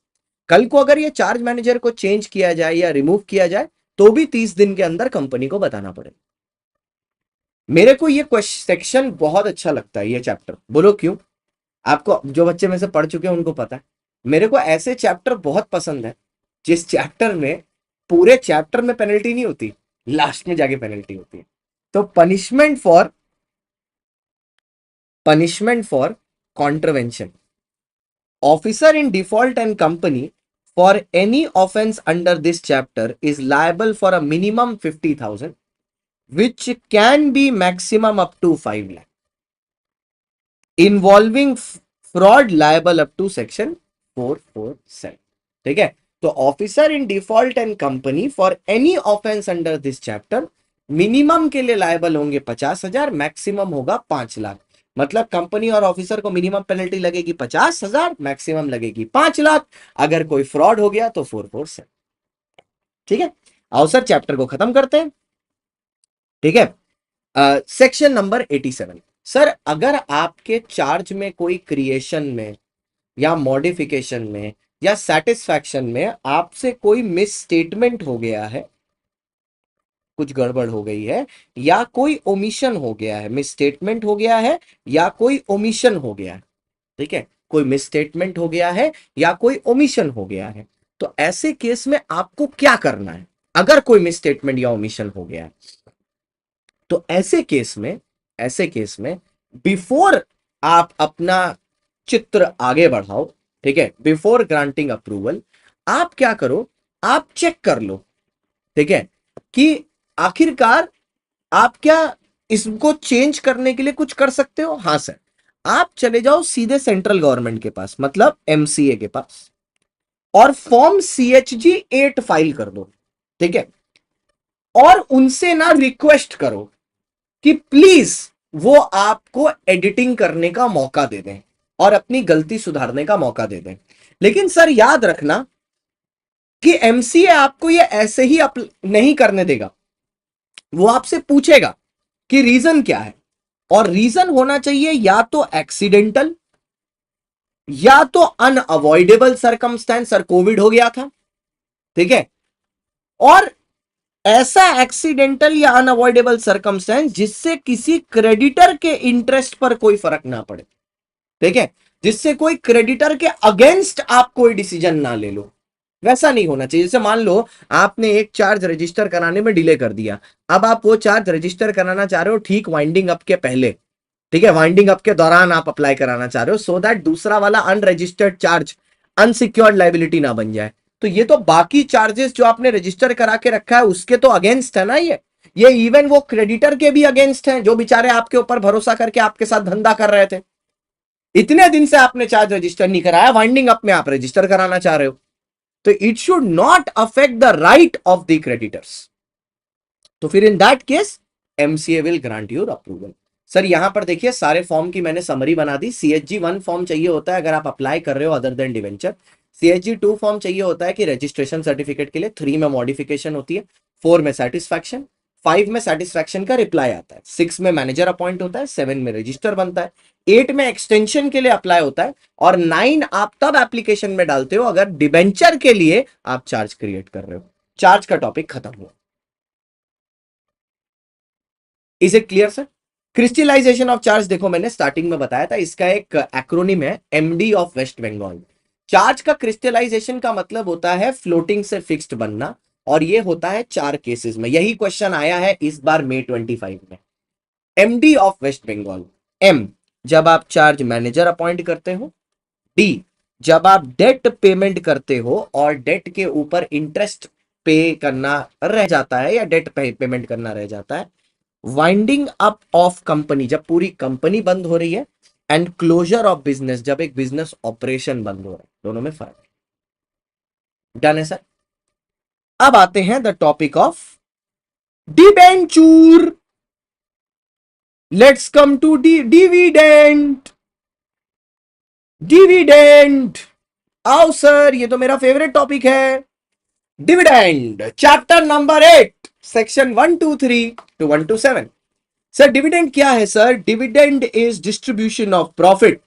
कल को अगर ये चार्ज मैनेजर को चेंज किया जाए या रिमूव किया जाए तो भी 30 दिन के अंदर कंपनी को बताना पड़ेगा। मेरे को ये सेक्शन बहुत अच्छा लगता है, ये चैप्टर। बोलो क्यों? आपको, जो बच्चे में से पढ़ चुके हैं उनको पता है, मेरे को ऐसे चैप्टर बहुत पसंद है जिस चैप्टर में पूरे चैप्टर में पेनल्टी नहीं होती, लास्ट में जाके पेनल्टी होती है। तो punishment for contravention, officer in default and company for any offense under this chapter is liable for a minimum 50,000 which can be maximum up to 5 lakh, involving fraud liable up to section 447। ठीक है, तो officer in default and company for any offence under this chapter minimum के लिए liable होंगे 50,000, maximum होगा 5 लाख। मतलब company और officer को मिनिमम पेनल्टी लगेगी 50,000, मैक्सिमम लगेगी 5 लाख। अगर कोई फ्रॉड हो गया तो 447। ठीक है, आओ सर चैप्टर को खत्म करते हैं। ठीक है, सेक्शन नंबर 87। सर अगर आपके चार्ज में कोई क्रिएशन में या मॉडिफिकेशन में या सेटिस्फैक्शन में आपसे कोई मिस स्टेटमेंट हो गया है, कुछ गड़बड़ हो गई है, या कोई ओमिशन हो गया है, मिस स्टेटमेंट हो गया है या कोई ओमिशन हो गया है, ठीक है, कोई मिस स्टेटमेंट हो गया है या कोई ओमिशन हो गया है, तो ऐसे केस में आपको क्या करना है? अगर कोई मिस स्टेटमेंट या ओमिशन हो गया है तो ऐसे केस में बिफोर आप अपना चित्र आगे बढ़ाओ, ठीक है, बिफोर ग्रांटिंग अप्रूवल आप क्या करो, आप चेक कर लो, ठीक है, कि आखिरकार आप क्या इसको चेंज करने के लिए कुछ कर सकते हो। हां सर, आप चले जाओ सीधे सेंट्रल गवर्नमेंट के पास, मतलब एमसीए के पास, और फॉर्म CHG 8 फाइल कर दो, ठीक है, और उनसे ना रिक्वेस्ट करो कि प्लीज वो आपको एडिटिंग करने का मौका दे दें और अपनी गलती सुधारने का मौका दे दें। लेकिन सर याद रखना कि एमसीए आपको ये ऐसे ही नहीं करने देगा, वो आपसे पूछेगा कि रीजन क्या है, और रीजन होना चाहिए या तो एक्सीडेंटल या तो अनअवॉइडेबल सरकमस्टेंस, सर कोविड हो गया था, ठीक है, और ऐसा एक्सीडेंटल या अनअवॉइडेबल सरकमस्टेंस जिससे किसी क्रेडिटर के इंटरेस्ट पर कोई फर्क ना पड़े, ठीक है, जिससे कोई क्रेडिटर के अगेंस्ट आप कोई डिसीजन ना ले लो। वैसा नहीं होना चाहिए। जैसे मान लो आपने एक चार्ज रजिस्टर कराने में डिले कर दिया, अब आप वो चार्ज रजिस्टर कराना चाह रहे हो ठीक वाइंडिंग अप के पहले, ठीक है, वाइंडिंग अप के दौरान आप अप्लाई कराना चाह रहे हो, सो दैट दूसरा वाला अनरजिस्टर्ड चार्ज अनसिक्योर्ड लाइबिलिटी ना बन जाए। तो ये तो बाकी चार्जेस जो आपने रजिस्टर करा के रखा है उसके तो अगेंस्ट है ना, ये इवन वो क्रेडिटर के भी अगेंस्ट है जो बेचारे आपके ऊपर भरोसा करके आपके साथ धंधा कर रहे थे। इतने दिन से आपने चार्ज रजिस्टर नहीं कराया, वाइंडिंग अप में आप रजिस्टर कराना चाह रहे हो, तो it should not affect the right of the creditors. तो फिर in that case MCA will grant your approval. Sir यहां पर देखिए सारे फॉर्म की मैंने समरी बना दी। CHG 1 फॉर्म चाहिए होता है अगर आप अप्लाई कर रहे हो other than debenture. CHG 2 form चाहिए होता है कि रजिस्ट्रेशन सर्टिफिकेट के लिए। 3 में मॉडिफिकेशन होती है, 4 में सेटिस्फैक्शन, 5 में सेटिस्फैक्शन का रिप्लाई आता है, 6 में मैनेजर अपॉइंट होता है, 7 में रजिस्टर बनता है, 8 में एक्सटेंशन के लिए अप्लाई होता है, और 9 आप तब एप्लीकेशन में डालते हो अगर डिबेंचर के लिए आप चार्ज क्रिएट कर रहे हो। चार्ज का टॉपिक खत्म हुआ। Is it clear sir? Crystallisation of charge देखो मैंने स्टार्टिंग में बताया था, इसका एक एक्रोनिम है MD of West Bengal. Charge का क्रिस्टलाइजेशन का मतलब होता है फ्लोटिंग से फिक्स्ड बनना, और ये होता है 4 केसेस में। यही क्वेश्चन आया है इस बार May 25 में। MD of West Bengal, M जब आप चार्ज मैनेजर अपॉइंट करते हो, डी जब आप डेट पेमेंट करते हो और डेट के ऊपर इंटरेस्ट पे करना रह जाता है या डेट पेमेंट करना रह जाता है, वाइंडिंग अप ऑफ कंपनी जब पूरी कंपनी बंद हो रही है, एंड क्लोजर ऑफ बिजनेस जब एक बिजनेस ऑपरेशन बंद हो रहा है। दोनों में फर्क है। डन है सर? अब आते हैं the topic of debenture. Let's come to dividend. Dividend आओ सर, ये तो मेरा फेवरेट टॉपिक है। Dividend chapter number 8 section 123 to 127। Sir dividend क्या है sir? Dividend is distribution of profit,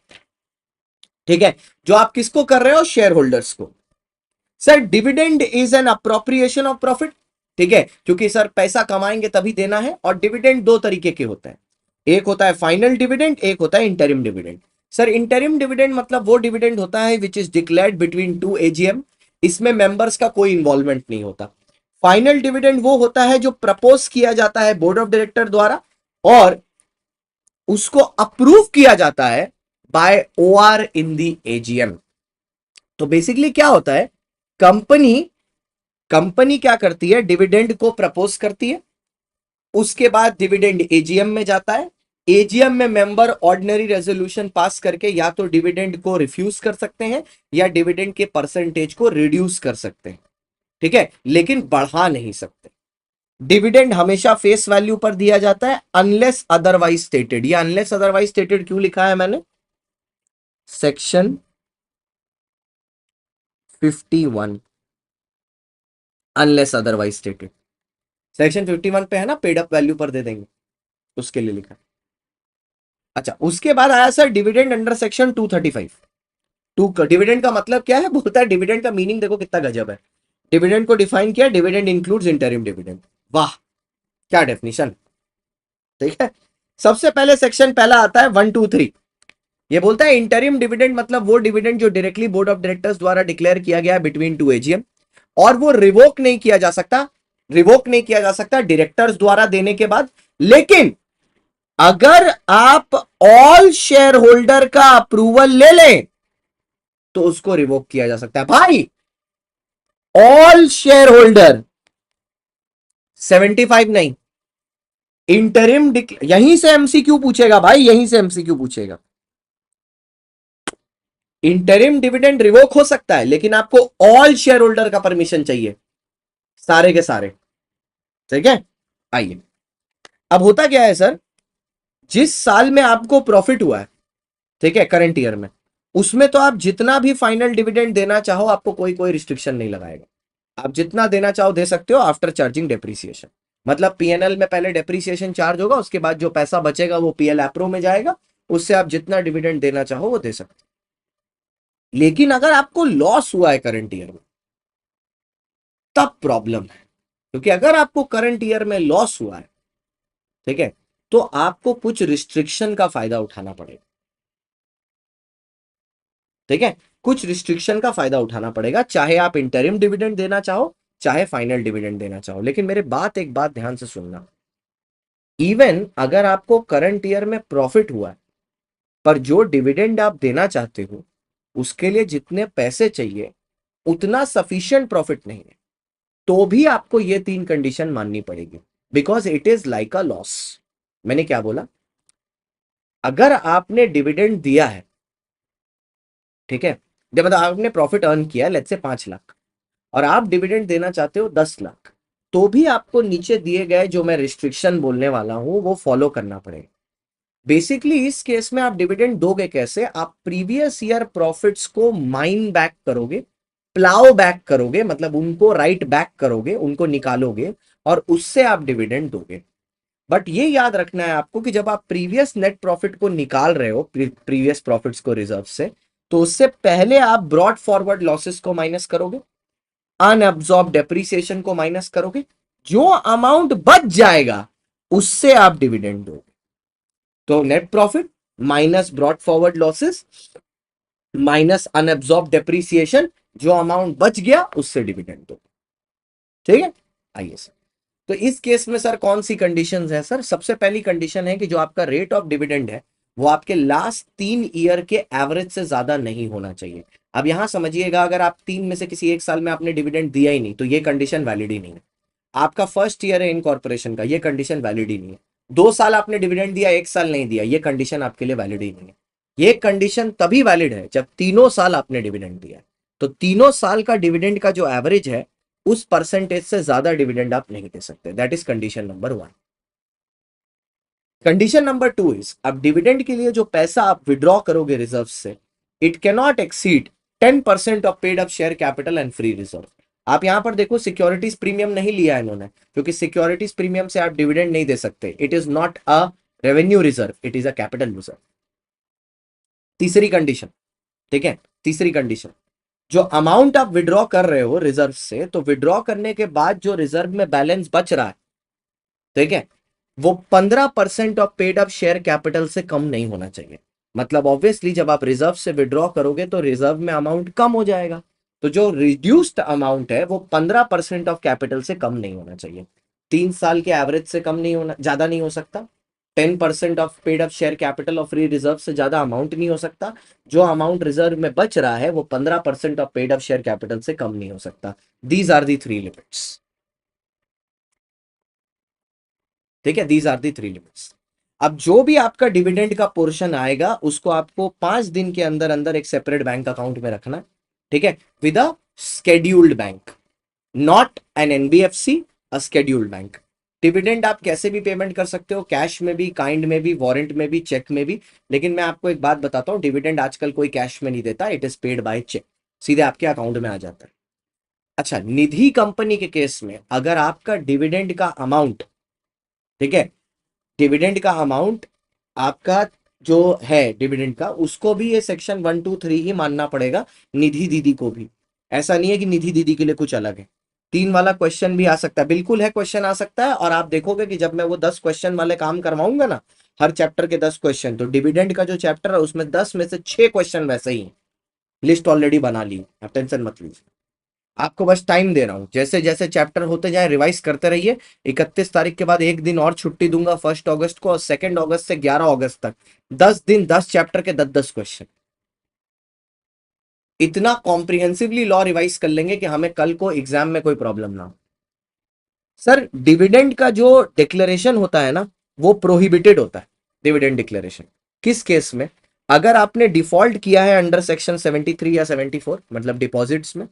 ठीक है, जो आप किसको कर रहे हो? शेयर होल्डर्स को। Sir dividend is an appropriation of profit, ठीक है, क्योंकि सर पैसा कमाएंगे तभी देना है। और डिविडेंड दो तरीके के होते हैं, एक होता है फाइनल डिविडेंड, एक होता है interim dividend. Sir interim dividend मतलब वो डिविडेंड होता है which is declared between 2 AGM, इसमें मेंबर्स का कोई इन्वॉल्वमेंट नहीं होता। फाइनल डिविडेंड वो होता है जो प्रपोज किया जाता है बोर्ड ऑफ डायरेक्टर द्वारा और उसको अप्रूव किया जाता है by OR in the AGM। तो बेसिकली क्या होता है, कंपनी क्या करती है? डिविडेंड को प्रपोज करती है, उसके बाद डिविडेंड AGM में जाता है। AGM में मेंबर ऑर्डिनरी रेजोल्यूशन पास करके या तो डिविडेंड को रिफ्यूज कर सकते हैं या डिविडेंड के परसेंटेज को रिड्यूस कर सकते हैं, ठीक है, लेकिन बढ़ा नहीं सकते। डिविडेंड हमेशा फेस वैल्यू पर दिया जाता है अनलेस अदरवाइज स्टेटेड। ये अनलेस अदरवाइज स्टेटेड क्यों लिखा है मैंने? Section 51 unless otherwise stated. Section 51 पे है ना, पेड अप वैल्यू पर दे देंगे, उसके लिए लिखा। अच्छा, उसके बाद आया sir dividend under section 235। Dividend का मतलब क्या है? बोलता है डिविडेंड का मीनिंग देखो कितना गजब है। डिविडेंड को डिफाइन किया, डिविडेंड इंक्लूड्स इंटरिम डिविडेंड। वाह क्या डेफिनेशन, ठीक है। सबसे पहले सेक्शन पहला आता है 123। ये बोलता है इंटरिम डिविडेंड मतलब वो डिविडेंड जो डायरेक्टली बोर्ड ऑफ डायरेक्टर्स द्वारा डिक्लेयर किया गया है बिटवीन 2 AGM, और वो रिवोक नहीं किया जा सकता, डायरेक्टर्स द्वारा देने के बाद। लेकिन अगर आप ऑल शेयर होल्डर का अप्रूवल ले लें तो उसको रिवोक किया जा सकता है। भाई ऑल शेयर होल्डर, 75 नहीं, इंटरिम यहीं से MCQ पूछेगा भाई, यहीं से MCQ पूछेगा। इंटरिम डिविडेंड रिवोक हो सकता है लेकिन आपको ऑल शेयर होल्डर का परमिशन चाहिए, सारे के सारे, ठीक है। आइए, अब होता क्या है सर, जिस साल में आपको प्रॉफिट हुआ है, ठीक है, करंट ईयर में, उसमें तो आप जितना भी फाइनल डिविडेंड देना चाहो आपको कोई रिस्ट्रिक्शन नहीं लगाएगा। आप जितना देना चाहो दे सकते हो आफ्टर चार्जिंग डेप्रीसिएशन। मतलब PNL में पहले डेप्रीसिएशन चार्ज होगा, उसके बाद जो पैसा बचेगा वो PL एप्रो में जाएगा, उससे आप जितना डिविडेंड देना चाहो वो दे सकते हो। लेकिन अगर आपको लॉस हुआ है करंट ईयर में तब प्रॉब्लम है, क्योंकि अगर आपको करंट ईयर में लॉस हुआ है, ठीक है, तो आपको कुछ रिस्ट्रिक्शन का फायदा उठाना पड़ेगा, ठीक है, कुछ रिस्ट्रिक्शन का फायदा उठाना पड़ेगा, चाहे आप इंटरिम डिविडेंड देना चाहो चाहे फाइनल डिविडेंड देना चाहो। लेकिन मेरे एक बात ध्यान से सुनना, इवन अगर आपको करंट ईयर में प्रॉफिट हुआ है पर जो डिविडेंड आप देना चाहते हो उसके लिए जितने पैसे चाहिए उतना सफिशिएंट प्रॉफिट नहीं है, तो भी आपको ये 3 कंडीशन माननी पड़ेगी, because it is like a loss. मैंने क्या बोला? अगर आपने डिविडेंड दिया है, ठीक है, जब मतलब आपने प्रॉफिट अर्न किया लेट्स से 5 लाख और आप डिविडेंड देना चाहते हो 10 लाख, तो भी आपको नीचे दिए गए जो मैं रिस्ट्रिक्शन बोलने वाला हूं वो फॉलो करना पड़ेगा। बेसिकली इस केस में आप डिविडेंड दोगे कैसे? आप प्रीवियस ईयर प्रॉफिट्स को माइन बैक करोगे, प्लाउ बैक करोगे, मतलब उनको राइट बैक करोगे, उनको निकालोगे और उससे आप डिविडेंड दोगे। बट ये याद रखना है आपको कि जब आप प्रीवियस नेट प्रॉफिट को निकाल रहे हो, प्रीवियस प्रॉफिट्स को रिजर्व से, तो उससे पहले आप ब्रॉड फॉरवर्ड लॉसेस को माइनस करोगे, अनअब्सॉर्ब डेप्रीसिएशन को माइनस करोगे, जो अमाउंट बच जाएगा उससे आप डिविडेंड दोगे। तो net profit minus brought forward losses minus unabsorbed depreciation, जो अमाउंट बच गया उससे डिविडेंड दोगे। ठीक है, आइए सर। तो इस केस में सर कौन सी कंडीशंस है सर? सबसे पहली कंडीशन है कि जो आपका रेट ऑफ डिविडेंड है वो आपके लास्ट 3 ईयर के एवरेज से ज्यादा नहीं होना चाहिए। अब यहां समझिएगा, अगर आप 3 में से किसी एक साल में आपने डिविडेंड दिया ही नहीं तो ये कंडीशन वैलिड ही नहीं है। आपका फर्स्ट ईयर है इनकॉर्पोरेशन का, ये कंडीशन वैलिड ही नहीं है। 2 साल आपने डिविडेंड दिया, 1 साल नहीं दिया, ये कंडीशन आपके लिए वैलिड ही नहीं है। ये कंडीशन तभी वैलिड है जब तीनों साल आपने डिविडेंड दिया है। तो तीनों साल का डिविडेंड का जो एवरेज है उस परसेंटेज से ज्यादा डिविडेंड आप नहीं दे सकते। That is condition number 1। Condition number 2 is, अब डिविडेंड के लिए जो पैसा आप विड्रॉ करोगे रिजर्व से, it can not exceed 10% of paid up share capital and free reserve. आप यहां पर देखो, सिक्योरिटीज प्रीमियम नहीं लिया है इन्होंने, क्योंकि सिक्योरिटीज प्रीमियम से आप डिविडेंड नहीं दे सकते। It is not a revenue reserve, it is a capital reserve. तीसरी कंडीशन, ठीक है, तीसरी कंडीशन, जो अमाउंट आप विड्रॉ कर रहे हो रिजर्व से, तो विड्रॉ करने के बाद जो रिजर्व में बैलेंस बच रहा है, ठीक है, वो 15% of paid up share capital से कम नहीं होना चाहिए। मतलब ऑब्वियसली जब आप रिजर्व से विड्रॉ करोगे तो रिजर्व में अमाउंट कम हो जाएगा, तो जो रिड्यूस्ड अमाउंट है वो 15% ऑफ कैपिटल से कम नहीं होना चाहिए। 3 साल के एवरेज से कम नहीं होना, ज्यादा नहीं हो सकता। 10% of paid up share capital और फ्री रिजर्व से ज्यादा अमाउंट नहीं हो सकता। जो अमाउंट रिजर्व में बच रहा है वो 15% of paid up share capital से कम नहीं हो सकता। These are the 3 limits. ठीक है, दीज आर दी 3 लिमिट्स। अब जो भी आपका डिविडेंड का पोर्शन आएगा उसको आपको 5 दिन के अंदर अंदर एक सेपरेट बैंक अकाउंट में रखना है। ठीक है, with a scheduled bank, not an NBFC, a scheduled bank. Dividend आप कैसे भी पेमेंट कर सकते हो, कैश में भी, काइंड में भी, वारंट में भी, चेक में भी। लेकिन मैं आपको एक बात बताता हूं, डिविडेंड आजकल कोई कैश में नहीं देता, it is paid by cheque, सीधे आपके अकाउंट में आ जाता है। अच्छा, निधि कंपनी के केस में अगर आपका डिविडेंड का अमाउंट, ठीक है, डिविडेंड का अमाउंट आपका जो है डिविडेंड का, उसको भी ये सेक्शन 1, 2, 3 ही मानना पड़ेगा, निधि दीदी को भी। ऐसा नहीं है कि निधि दीदी के लिए कुछ अलग है। 3 वाला क्वेश्चन भी आ सकता है, बिल्कुल है, क्वेश्चन आ सकता है। और आप देखोगे कि जब मैं वो 10 क्वेश्चन वाले काम करवाऊंगा ना, हर चैप्टर के 10 क्वेश्चन, तो डिविडेंड का जो चैप्टर है उसमें 10 में से 6 क्वेश्चन वैसे ही हैं। लिस्ट ऑलरेडी बना ली, आप टेंशन मत लीजिए। आपको बस टाइम दे रहा हूं, जैसे जैसे चैप्टर होते जाए रिवाइज करते रहिए। 31 तारीख के बाद एक दिन और छुट्टी दूंगा 1 अगस्त को, और 2 अगस्त से 11 अगस्त तक 10 दिन 10 चैप्टर के 10-10 क्वेश्चन। इतना कॉम्प्रिहेंसिवली लॉ रिवाइज कर लेंगे कि हमें कल को एग्जाम में कोई प्रॉब्लम ना हो। सर, डिविडेंड का जो डिक्लेरेशन होता है ना, वो प्रोहिबिटेड होता है। डिविडेंड डिक्लेरेशन किस केस में? अगर आपने डिफॉल्ट किया है अंडर सेक्शन 73 या 74, मतलब डिपॉजिट्स में,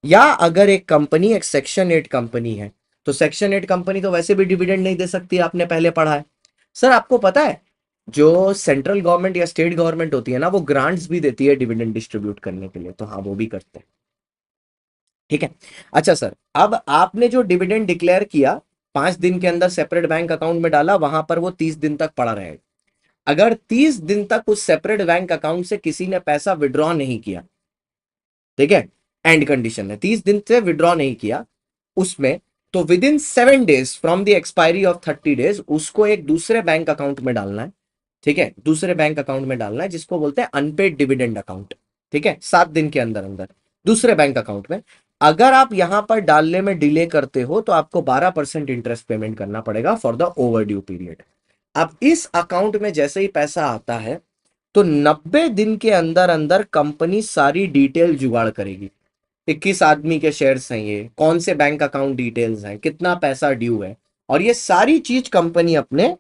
या अगर एक कंपनी एक सेक्शन 8 कंपनी है, तो सेक्शन 8 कंपनी तो वैसे भी डिविडेंड नहीं दे सकती, आपने पहले पढ़ा है। सर, आपको पता है जो सेंट्रल गवर्नमेंट या स्टेट गवर्नमेंट होती है ना, वो ग्रांट्स भी देती है डिविडेंड डिस्ट्रीब्यूट करने के लिए, तो हाँ, वो भी करते हैं। ठीक है। अच्छा सर, अब आपने जो डिविडेंड डिक्लेयर किया, 5 दिन के अंदर सेपरेट बैंक अकाउंट में डाला, वहां पर वो 30 दिन तक पड़ा रहेगा। अगर 30 दिन तक उस सेपरेट बैंक अकाउंट से किसी ने पैसा विड्रॉ नहीं किया, ठीक है, एंड कंडीशन है 30 दिन से विड्रॉ नहीं किया उसमें, तो with in 7 days from the expiry of 30 days उसको एक दूसरे बैंक अकाउंट में डालना है। ठीक है, दूसरे बैंक अकाउंट में डालना है, जिसको बोलते हैं अनपेड डिविडेंड अकाउंट। ठीक है, 7 दिन के अंदर अंदर दूसरे बैंक अकाउंट में। अगर आप यहां पर डालने में डिले करते हो तो आपको 12% इंटरेस्ट पेमेंट करना पड़ेगा for the over due period. अब इस अकाउंट में जैसे ही पैसा आता है, तो 90 दिन के अंदर अंदर कंपनी सारी डिटेल जुगाड़ करेगी। 21 आदमी के शेयर्स हैं ये, कौन से बैंक अकाउंट डिटेल्स हैं, कितना पैसा ड्यू है, और ये सारी चीज कंपनी अपने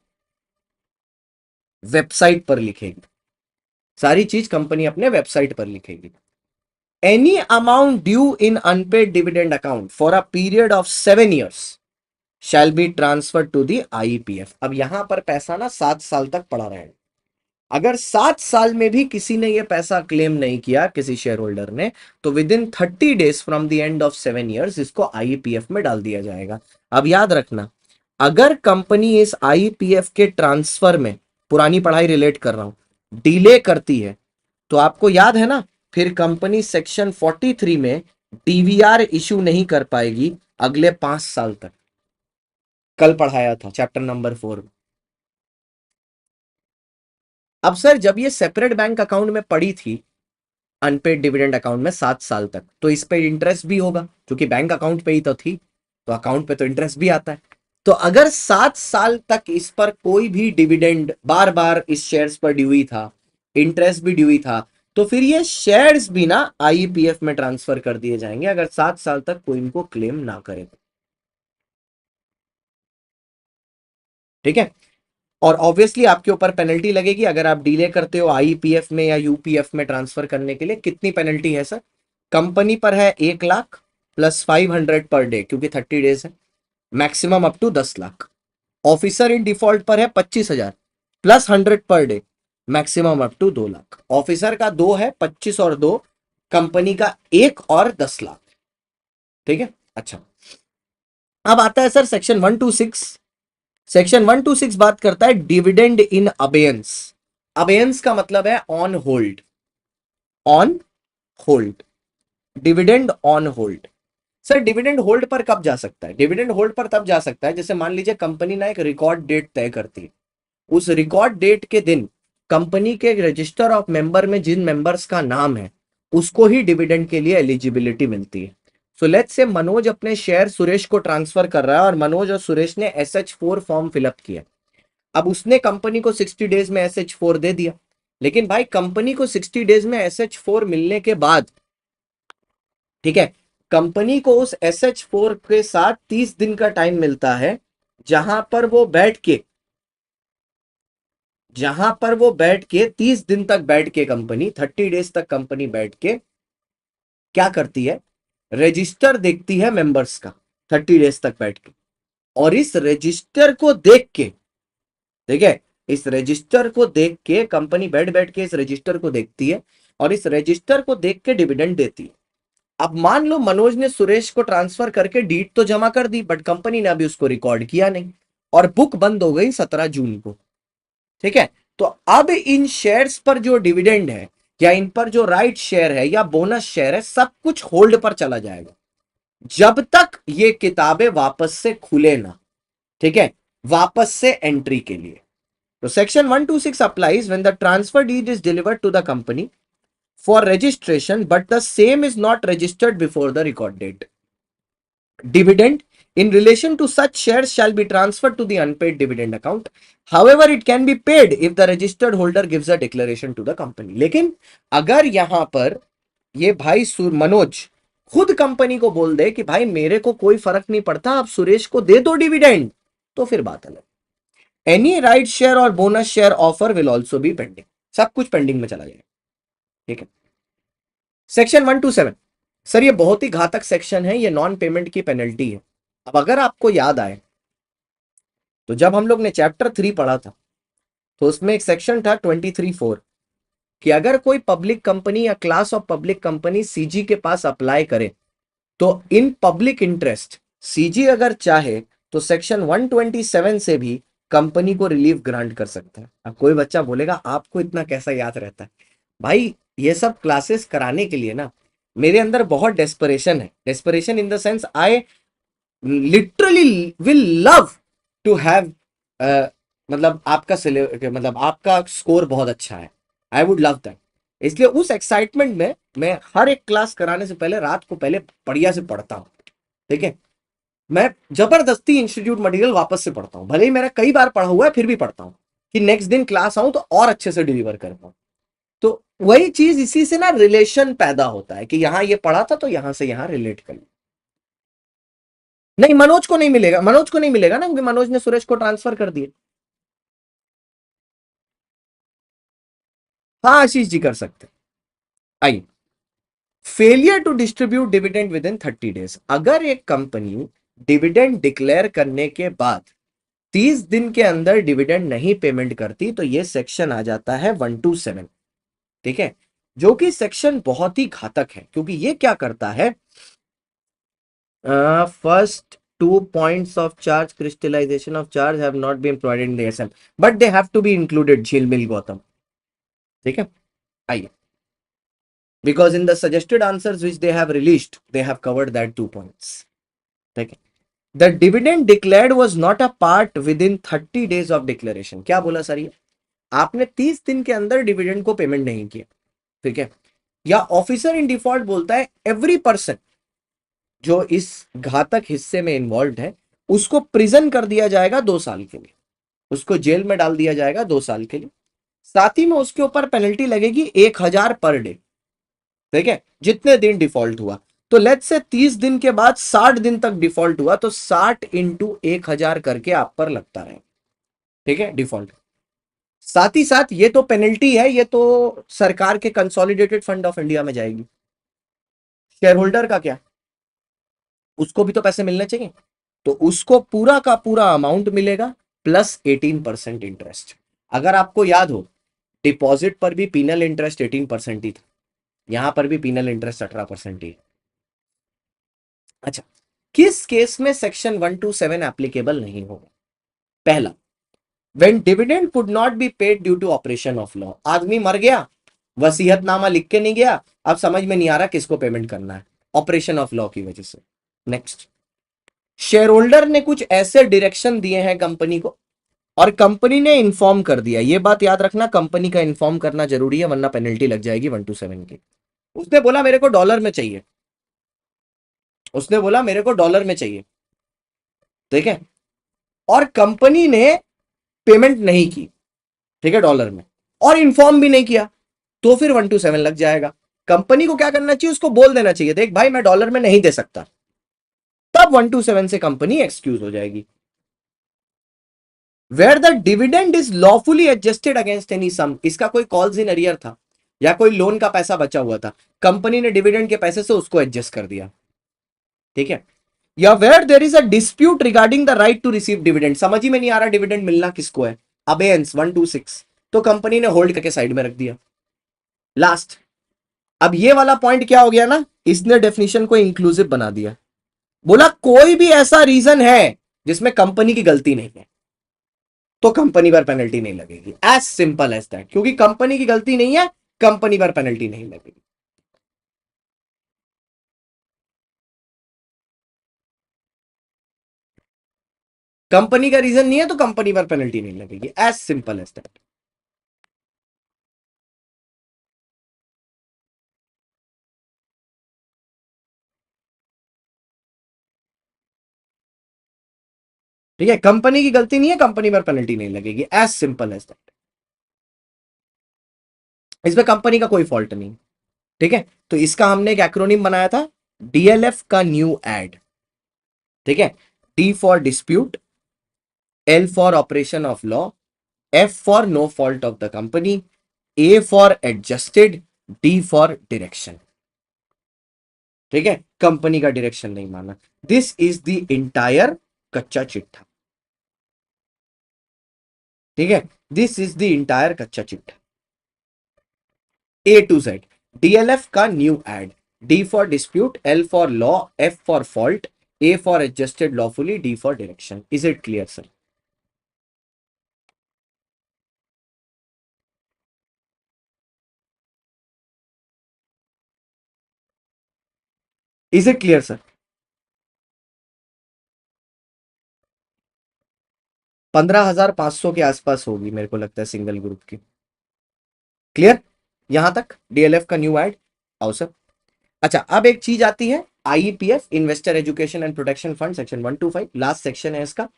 वेबसाइट पर लिखेगी। सारी चीज कंपनी अपने वेबसाइट पर लिखेगी। Any amount due in unpaid dividend account for a period of 7 years shall be transferred to the IPF. अब यहां पर पैसा ना 7 साल तक पड़ा रहेगा। अगर 7 साल में भी किसी ने ये पैसा क्लेम नहीं किया, किसी शेयर होल्डर ने, तो with in 30 days from the end of 7 years इसको आईपीएफ में डाल दिया जाएगा। अब याद रखना, अगर कंपनी इस आईपीएफ के ट्रांसफर में, पुरानी पढ़ाई रिलेट कर रहा हूं, डिले करती है, तो आपको याद है ना, फिर कंपनी सेक्शन 43 में डीवीआर इशू नहीं कर पाएगी अगले 5 साल तक। कल पढ़ाया था चैप्टर नंबर 4 में। अब सर जब ये सेपरेट बैंक अकाउंट में पड़ी थी, अनपेड डिविडेंड अकाउंट में 7 साल तक, तो इस पे इंटरेस्ट भी होगा क्योंकि बैंक अकाउंट पे ही तो थी, तो अकाउंट पे तो इंटरेस्ट भी आता है। तो अगर 7 साल तक इस पर कोई भी डिविडेंड बार बार इस शेयर्स पर ड्यू ही था, इंटरेस्ट भी ड्यू ही था, तो फिर ये शेयर्स भी ना आईपीएफ में ट्रांसफर कर दिए जाएंगे अगर 7 साल तक कोई इनको क्लेम ना करे। ठीक है। और ऑब्वियसली आपके ऊपर पेनल्टी लगेगी अगर आप डिले करते हो आईपीएफ में या यूपीएफ में ट्रांसफर करने के लिए। कितनी पेनल्टी है सर? कंपनी पर है 1 लाख प्लस 500 पर डे, क्योंकि 30 days है, maximum up to 10 lakh. Officer in default पर है 25,000 plus 100 per day, maximum up to 2 lakh. Officer का 2 है, 25 और 2, कंपनी का 1 और 10 लाख। ठीक है। अच्छा, अब आता है सर सेक्शन 126। सेक्शन 126 बात करता है डिविडेंड इन अबेयंस। अबेयंस का मतलब है on hold, on hold, dividend on hold. Sir dividend hold पर कब जा सकता है? डिविडेंड होल्ड पर तब जा सकता है जैसे मान लीजिए कंपनी ना एक रिकॉर्ड डेट तय करती है, उस रिकॉर्ड डेट के दिन कंपनी के रजिस्टर ऑफ मेंबर में जिन मेंबर्स का नाम है उसको ही डिविडेंड के लिए एलिजिबिलिटी मिलती है। सो लेट्स से मनोज अपने शेयर सुरेश को ट्रांसफर कर रहा है और मनोज और सुरेश ने SH4 फॉर्म फिलअप किया। अब उसने कंपनी को 60 डेज में SH4 दे दिया, लेकिन भाई कंपनी को 60 डेज में SH4 मिलने के बाद, ठीक है, कंपनी को उस SH4 के साथ 30 दिन का टाइम मिलता है, जहां पर वो बैठ के, जहां पर वो बैठ के 30 दिन तक बैठ के, कंपनी 30 डेज तक कंपनी बैठ के क्या करती है, रजिस्टर देखती है मेंबर्स का 30 डेज तक बैठ के, और इस रजिस्टर को देख के, ठीक है, इस रजिस्टर को देख के कंपनी बैठ बैठ के इस रजिस्टर को देखती है और इस रजिस्टर को देख के डिविडेंड देती है। अब मान लो मनोज ने सुरेश को ट्रांसफर करके डीड तो जमा कर दी, बट कंपनी ने अभी उसको रिकॉर्ड किया नहीं और बुक बंद हो गई 17 जून को। ठीक है। तो अब इन शेयर्स पर जो डिविडेंड है या इन पर जो राइट शेयर है या बोनस शेयर है, सब कुछ होल्ड पर चला जाएगा जब तक ये किताबें वापस से खुले ना। ठीक है, वापस से एंट्री के लिए। तो section 126 applies when the transfer deed is delivered to the company for registration but the same is not registered before the record date. Dividend in relation to such shares shall be transferred to the unpaid dividend account. However, it can be paid if the registered holder gives a declaration to the company. लेकिन अगर यहां पर ये भाई मनोज खुद company को बोल दे कि भाई मेरे को कोई फर्क नहीं पड़ता, आप सुरेश को दे दो डिविडेंड, तो फिर बात अलग। एनी राइट शेयर और bonus share offer will also be pending, सब कुछ पेंडिंग में चला जाएगा। ठीक है। सेक्शन 127, सर ये बहुत ही घातक सेक्शन है, ये नॉन पेमेंट की पेनल्टी है। अब अगर आपको याद आए तो जब हम लोग ने चैप्टर 3 पढ़ा था तो उसमें एक सेक्शन था 23(4) कि अगर कोई पब्लिक कंपनी या class of public company CG के पास अप्लाई करे तो इन पब्लिक इंटरेस्ट सीजी अगर चाहे तो सेक्शन 127 से भी कंपनी को रिलीफ ग्रांट कर सकता है। अब कोई बच्चा बोलेगा आपको इतना कैसा याद रहता है? भाई ये सब क्लासेस कराने के लिए ना मेरे अंदर बहुत डेस्परेशन है, desperation in the sense I literally will love to have, मतलब आपका मतलब आपका स्कोर बहुत अच्छा है, आई वुड लव दैट। इसलिए उस एक्साइटमेंट में मैं हर एक क्लास कराने से पहले रात को पहले बढ़िया से पढ़ता हूँ। ठीक है, मैं जबरदस्ती इंस्टीट्यूट मटेरियल वापस से पढ़ता हूँ, भले ही मेरा कई बार पढ़ा हुआ है फिर भी पढ़ता हूँ कि नेक्स्ट दिन क्लास आऊं तो और अच्छे से डिलीवर कर पाऊं। तो वही चीज, इसी से ना रिलेशन पैदा होता है कि यहां ये पढ़ा था तो यहां से यहां रिलेट कर लिया। नहीं, मनोज को नहीं मिलेगा, मनोज को नहीं मिलेगा ना, क्योंकि मनोज ने सुरेश को ट्रांसफर कर दिया। हाँ आशीष जी कर सकते। आइए, failure to distribute dividend with in 30 days. अगर एक कंपनी डिविडेंड डिक्लेयर करने के बाद 30 दिन के अंदर डिविडेंड नहीं पेमेंट करती तो ये सेक्शन आ जाता है 127, ठीक है, जो कि सेक्शन बहुत ही घातक है, क्योंकि ये क्या करता है, first 2 points of charge crystallization of charge have not been provided in the SM but they have to be included, झिलमिल गौतम, ठीक है, आइए, because in the suggested answers which they have released they have covered that 2 points, ठीक है। The dividend declared was not a part within 30 days of declaration, क्या बोला sir ये, आपने 30 दिन के अंदर डिविडेंड को पेमेंट नहीं किया, ठीक है, या ऑफिसर इन डिफॉल्ट बोलता है एवरी पर्सन जो इस घातक हिस्से में इन्वॉल्व है उसको प्रिजन कर दिया जाएगा 2 साल के लिए, उसको जेल में डाल दिया जाएगा 2 साल के लिए, साथ ही में उसके ऊपर पेनल्टी लगेगी 1000 पर डे, ठीक है, जितने दिन डिफॉल्ट हुआ। तो लेट्स से 30 दिन के बाद 60 दिन तक डिफॉल्ट हुआ तो 60 इंटू 1000 करके आप पर लगता रहे, ठीक है, डिफॉल्ट। साथ ही साथ ये तो पेनल्टी है, ये तो सरकार के कंसोलिडेटेड फंड ऑफ इंडिया में जाएगी। शेयर होल्डर का क्या, उसको भी तो पैसे मिलने चाहिए, तो उसको पूरा का पूरा अमाउंट मिलेगा प्लस 18% इंटरेस्ट। अगर आपको याद हो, डिपॉजिट पर भी पीनल इंटरेस्ट 18% ही था, यहां पर भी पीनल इंटरेस्ट 18% ही है। अच्छा, किस केस में सेक्शन 127 एप्लीकेबल नहीं होगा? पहला, when dividend could not be paid due to operation of law, आदमी मर गया, वसीयतनामा लिख के नहीं गया, अब समझ में नहीं आ रहा किसको पेमेंट करना है, ऑपरेशन ऑफ लॉ की वजह से। नेक्स्ट, शेयर होल्डर ने कुछ ऐसे डायरेक्शन दिए हैं कंपनी को और कंपनी ने इन्फॉर्म कर दिया, ये बात याद रखना, कंपनी का इन्फॉर्म करना जरूरी है वरना पेनल्टी लग जाएगी 127 की। उसने बोला मेरे को डॉलर में चाहिए, उसने बोला मेरे को डॉलर में चाहिए, ठीक है, और कंपनी ने पेमेंट नहीं की, ठीक है, डॉलर में, और इन्फॉर्म भी नहीं किया, तो फिर 127 लग जाएगा। कंपनी को क्या करना चाहिए, उसको बोल देना चाहिए देख भाई मैं डॉलर में नहीं दे सकता, तब 127 से कंपनी एक्सक्यूज हो जाएगी। Where the dividend is lawfully adjusted against any sum, इसका कोई कॉल्स इन अरियर था या कोई लोन का पैसा बचा हुआ था, कंपनी ने डिविडेंड के पैसे से उसको एडजस्ट कर दिया, ठीक है, या where there is a dispute regarding the right to receive dividend, समझ ही में नहीं आ रहा डिविडेंड मिलना किसको है, अबेयंस 126, तो कंपनी ने होल्ड करके साइड में रख दिया। लास्ट, अब ये वाला पॉइंट क्या हो गया ना, इसने डेफिनेशन को इंक्लूसिव बना दिया, बोला कोई भी ऐसा रीजन है जिसमें कंपनी की गलती नहीं है तो कंपनी पर पेनल्टी नहीं लगेगी, एज सिंपल एज दैट, क्योंकि कंपनी की गलती नहीं है, कंपनी पर पेनल्टी नहीं लगेगी। कंपनी का रीजन नहीं है तो कंपनी पर पेनल्टी नहीं लगेगी, एज सिंपल एज दैट। ठीक है, कंपनी की गलती नहीं है, कंपनी पर पेनल्टी नहीं लगेगी, एज सिंपल एज दैट, इसमें कंपनी का कोई फॉल्ट नहीं, ठीक है। तो इसका हमने एक एक्रोनिम बनाया था, डीएलएफ का न्यू एड, ठीक है, D for dispute, L for operation of law, F for no fault of the company, A for adjusted, D for direction, ठीक है, कंपनी का डायरेक्शन नहीं माना। दिस इज द इंटायर कच्चा चिट्ठा, ठीक है, दिस इज द इंटायर कच्चा चिट्ठा, ए टू जेड, डीएलएफ का न्यू एड, D for dispute, L for law, F for fault, A for adjusted lawfully, D for direction. Is it clear sir? Is it clear sir? 15,500 के आसपास होगी मेरे को लगता है सिंगल ग्रुप की। क्लियर यहां तक, डीएलएफ का न्यू एड, आओ सर। अच्छा, अब एक चीज आती है IEPF, investor education and protection fund, section 125, last section है इसका।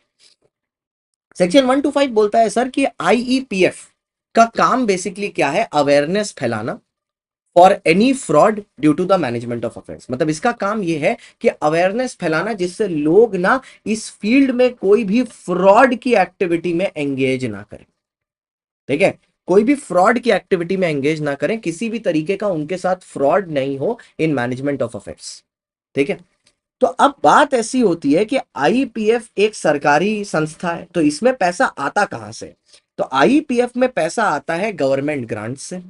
सेक्शन 125 बोलता है सर कि आईईपीएफ का काम बेसिकली क्या है, अवेयरनेस फैलाना for any fraud due to the management of affairs, मतलब इसका काम ये है कि अवेयरनेस फैलाना जिससे लोग ना इस फील्ड में कोई भी फ्रॉड की एक्टिविटी में एंगेज ना करें, ठीक है, कोई भी फ्रॉड की एक्टिविटी में एंगेज ना करें, किसी भी तरीके का उनके साथ फ्रॉड नहीं हो इन मैनेजमेंट ऑफ अफेयर्स, ठीक है। तो अब बात ऐसी होती है कि आईपीएफ एक सरकारी संस्था है, तो इसमें पैसा आता कहां से? तो आईपीएफ में पैसा आता है गवर्नमेंट ग्रांट से,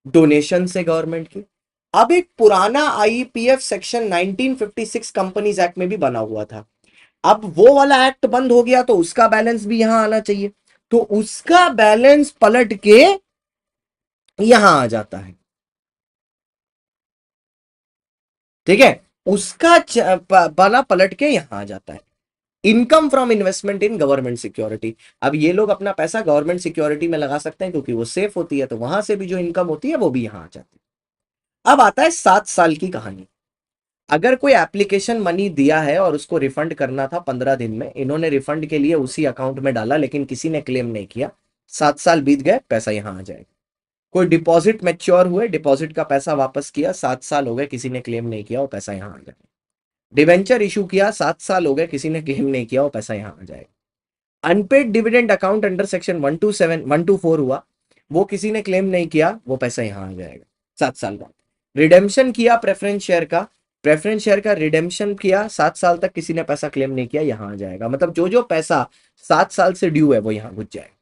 डोनेशन से गवर्नमेंट की। अब एक पुराना आईपीएफ सेक्शन 1956 कंपनीज एक्ट में भी बना हुआ था, अब वो वाला एक्ट बंद हो गया, तो उसका बैलेंस भी यहां आना चाहिए, तो उसका बैलेंस पलट के यहां आ जाता है। ठीक है, उसका बना पलट के यहां आ जाता है, income from investment in government security. अब ये लोग अपना पैसा गवर्नमेंट सिक्योरिटी में लगा सकते हैं क्योंकि वो सेफ होती है, तो वहां से भी जो इनकम होती है वो भी यहां आ जाती है। अब आता है 7 साल की कहानी। अगर कोई एप्लीकेशन मनी दिया है और उसको रिफंड करना था 15 दिन में, इन्होंने रिफंड के लिए उसी अकाउंट में डाला लेकिन किसी ने क्लेम नहीं किया, 7 साल बीत गए, पैसा यहां आ जाएगा। कोई डिपॉजिट मैच्योर हुए, डिपॉजिट का पैसा वापस किया, 7 साल हो गए, किसी ने क्लेम नहीं किया, वो पैसा यहां आ जाएगा। डिवेंचर इशू किया, 7 साल हो गए, किसी ने क्लेम नहीं किया, वो पैसा यहां आ जाएगा। Unpaid dividend account under section 127 124 हुआ, वो किसी ने क्लेम नहीं किया, वो पैसा यहां आ जाएगा 7 साल बाद। रिडेम्पशन किया प्रेफरेंस शेयर का, प्रेफरेंस शेयर का रिडेम्पशन किया, 7 साल तक किसी ने पैसा क्लेम नहीं किया, यहां आ जाएगा। मतलब जो जो पैसा 7 साल से ड्यू है वो यहां घुस जाएगा।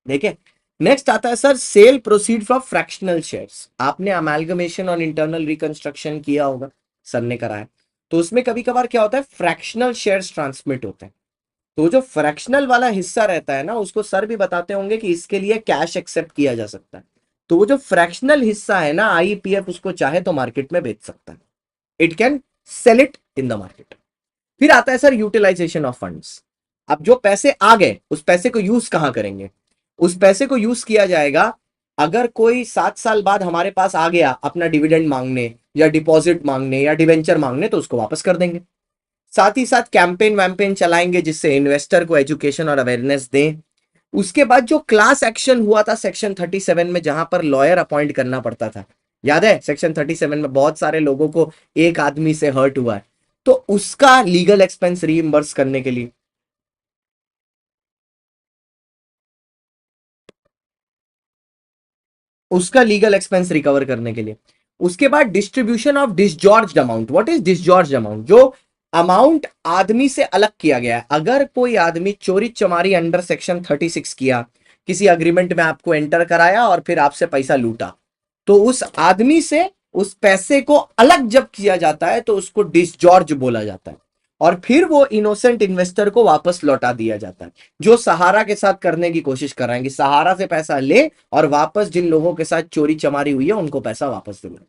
देखिए, नेक्स्ट आता है sir cell proceed from fractional shares. आपने अमेलगमेशन और इंटरनल रिकंस्ट्रक्शन किया होगा, सर ने कराया, तो उसमें कभी कभार क्या होता है, फ्रैक्शनल शेयर्स ट्रांसमिट होते हैं। तो जो फ्रैक्शनल वाला हिस्सा रहता है ना, उसको सर भी बताते होंगे कि इसके लिए कैश एक्सेप्ट किया जा सकता है। तो वो जो फ्रैक्शनल हिस्सा है ना, आईपीएफ उसको चाहे तो मार्केट में बेच सकता है, it can sell it in the market. फिर आता है सर यूटिलाइजेशन ऑफ फंड्स। अब जो पैसे आ गए, उस पैसे को यूज कहां करेंगे? उस पैसे को यूज किया जाएगा, अगर कोई 7 साल बाद हमारे पास आ गया अपना डिविडेंड मांगने या डिपॉजिट मांगने या डिवेंचर मांगने, तो उसको वापस कर देंगे। साथ ही साथ कैंपेन वैम्पेन चलाएंगे जिससे इन्वेस्टर को एजुकेशन और अवेयरनेस दें। उसके बाद जो क्लास एक्शन हुआ था सेक्शन 37 में, जहां पर लॉयर अपॉइंट करना पड़ता था, याद है? सेक्शन 37 में बहुत सारे लोगों को एक आदमी से हर्ट हुआ है, तो उसका लीगल एक्सपेंस रीइंबर्स करने के लिए, उसका लीगल एक्सपेंस रिकवर करने के लिए। उसके बाद distribution of disgorged amount. What is disgorged amount? जो अमाउंट आदमी से अलग किया गया है। अगर कोई आदमी चोरी चमारी अंडर सेक्शन 36 किया, किसी अग्रीमेंट में आपको एंटर कराया और फिर आपसे पैसा लूटा, तो उस आदमी से उस पैसे को अलग जब किया जाता है तो उसको डिसजॉर्ज बोला जाता है, और फिर वो इनोसेंट इन्वेस्टर को वापस लौटा दिया जाता है, जो सहारा के साथ करने की कोशिश कर रहे हैं कि सहारा से पैसा ले और वापस जिन लोगों के साथ चोरी चमारी हुई है उनको पैसा वापस दिला,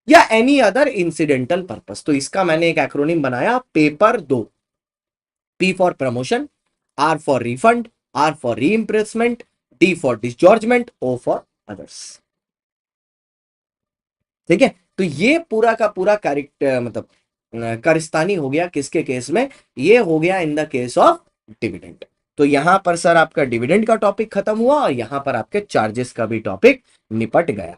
या एनी अदर इंसिडेंटल पर्पस। तो इसका मैंने एक एक्रोनिम बनाया, paper 2। P for promotion, R for refund, R for reimbursement, D for disgorgement, O for others. ठीक है, तो ये पूरा का पूरा कैरेक्टर मतलब कारस्तानी हो गया किसके केस में? ये हो गया in the case of dividend. तो यहां पर सर आपका डिविडेंड का टॉपिक खत्म हुआ और यहां पर आपके चार्जेस का भी टॉपिक निपट गया।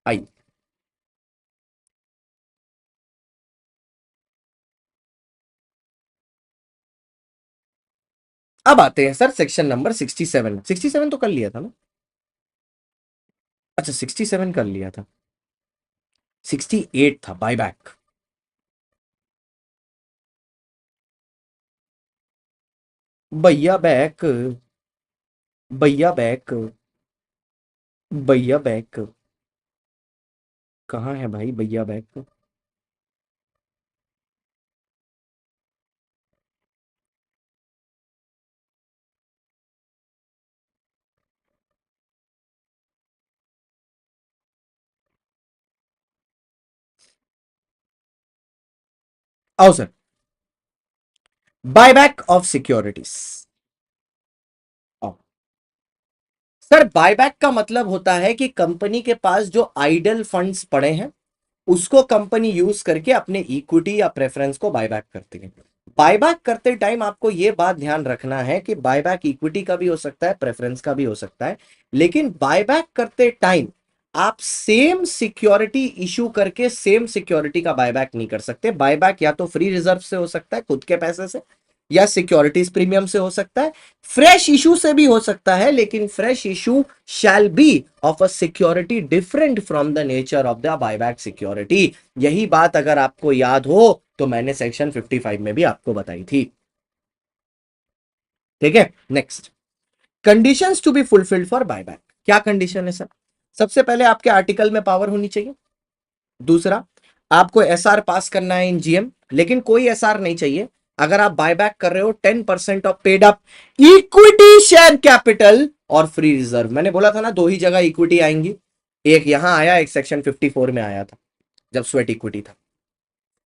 आई, अब आते हैं सर सेक्शन नंबर 67। 67 तो कर लिया था ना? अच्छा, 67 कर लिया था, 68 था बायबैक। भैया बैक, भैया बैक, भैया बैक, कहाँ है भाई भैया बैक? आओ sir, buyback of securities. Sir buyback का मतलब होता है कि कंपनी के पास जो आइडल फंड्स पड़े हैं उसको कंपनी यूज करके अपने इक्विटी या प्रेफरेंस को बायबैक करती है। बायबैक करते टाइम आपको यह बात ध्यान रखना है कि बायबैक इक्विटी का भी हो सकता है, प्रेफरेंस का भी हो सकता है, लेकिन बायबैक करते टाइम आप सेम सिक्योरिटी इशू करके सेम सिक्योरिटी का बायबैक नहीं कर सकते। बायबैक या तो फ्री रिजर्व से हो सकता है, खुद के पैसे से, या सिक्योरिटीज प्रीमियम से हो सकता है, फ्रेश इशू से भी हो सकता है, लेकिन fresh issue shall be of a security different from the nature of the buyback security. यही बात अगर आपको याद हो तो मैंने सेक्शन 55 में भी आपको बताई थी। ठीक है, next, conditions to be fulfilled for buyback. क्या कंडीशन है सर? सबसे पहले आपके आर्टिकल में पावर होनी चाहिए। दूसरा, आपको एसआर पास करना है इन जीएम, लेकिन कोई एसआर नहीं चाहिए अगर आप बायबैक कर रहे हो 10% of paid up equity share capital और फ्री रिजर्व। मैंने बोला था ना, दो ही जगह इक्विटी आएंगी, एक यहां आया, एक सेक्शन 54 में आया था जब स्वेट इक्विटी था।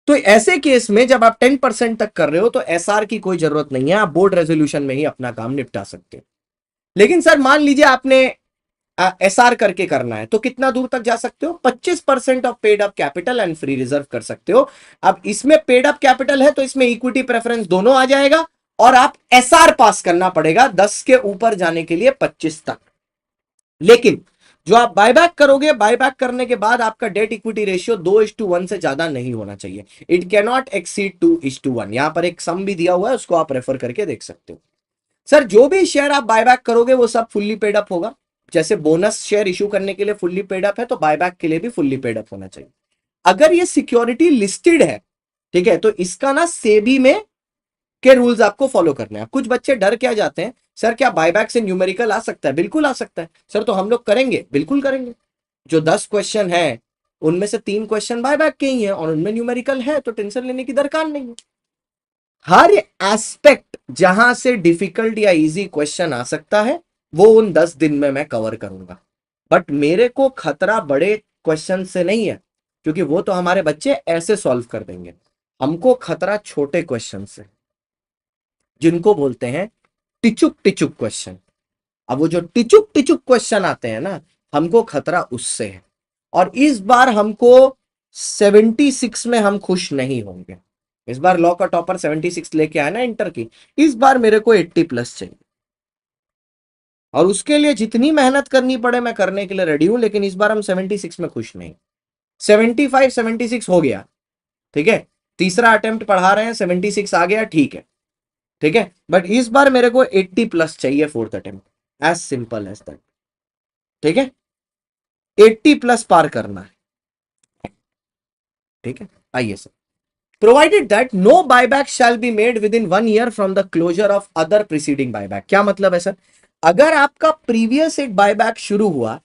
तो ऐसे केस में जब आप 10% तक कर रहे हो तो एसआर की कोई जरूरत नहीं है, आप बोर्ड रेजोल्यूशन में ही अपना काम निपटा सकते हो। लेकिन सर मान लीजिए आपने एसआर करके करना है, तो कितना दूर तक जा सकते हो? 25% of paid up capital and free reserve कर सकते हो। अब इसमें पेड अप कैपिटल है तो इसमें इक्विटी प्रेफरेंस दोनों आ जाएगा, और आप एसआर पास करना पड़ेगा 10 के ऊपर जाने के लिए 25 तक। लेकिन जो आप बायबैक करोगे, बायबैक करने के बाद आपका डेट इक्विटी रेशियो 2:1 से ज्यादा नहीं होना चाहिए। It can not exceed 2:1। यहां पर एक सम भी दिया हुआ है, उसको आप रेफर करके देख सकते हो। सर जो भी शेयर आप बायबैक करोगे वो सब फुल्ली पेड अप होगा। जैसे बोनस शेयर इशू करने के लिए फुल्ली पेड अप है, तो बायबैक के लिए भी फुल्ली पेड अप होना चाहिए। अगर ये सिक्योरिटी लिस्टेड है, ठीक है, तो इसका ना सेबी में के रूल्स आपको फॉलो करने हैं। कुछ बच्चे डर क्या जाते हैं, सर क्या बायबैक से न्यूमेरिकल आ सकता है? बिल्कुल आ सकता है सर, तो हम लोग करेंगे, बिल्कुल करेंगे। जो 10 क्वेश्चन है उनमें से 3 क्वेश्चन बायबैक के ही हैं और उनमें न्यूमेरिकल है, तो टेंशन लेने की दरकार नहीं है। हर एस्पेक्ट जहां से डिफिकल्ट या इजी क्वेश्चन आ सकता है वो उन 10 दिन में मैं कवर करूंगा। बट मेरे को खतरा बड़े क्वेश्चन से नहीं है, क्योंकि वो तो हमारे बच्चे ऐसे सॉल्व कर देंगे। हमको खतरा छोटे क्वेश्चन से, जिनको बोलते हैं टिचुक टिचुक क्वेश्चन। अब वो जो टिचुक टिचुक क्वेश्चन आते हैं ना, हमको खतरा उससे है। और इस बार हमको 76 में हम खुश नहीं होंगे। इस बार लॉ का टॉपर 76 लेके आया ना इंटर की, इस बार मेरे को 80+ चाहिए, और उसके लिए जितनी मेहनत करनी पड़े मैं करने के लिए रेडी हूं। लेकिन इस बार हम 76 में खुश नहीं। 75 76 हो गया, ठीक है, तीसरा अटेम्प्ट पढ़ा रहे हैं, 76 आ गया, ठीक है, ठीक है, बट इस बार मेरे को 80+ चाहिए fourth attempt. As simple as that. ठीक है, 80+ पार करना है। ठीक है, आइए sir. Provided that no buyback shall be made with in 1 year from the closure of other preceding buyback. क्या मतलब है सर? अगर आपका प्रीवियस एक बायबैक शुरू हुआ,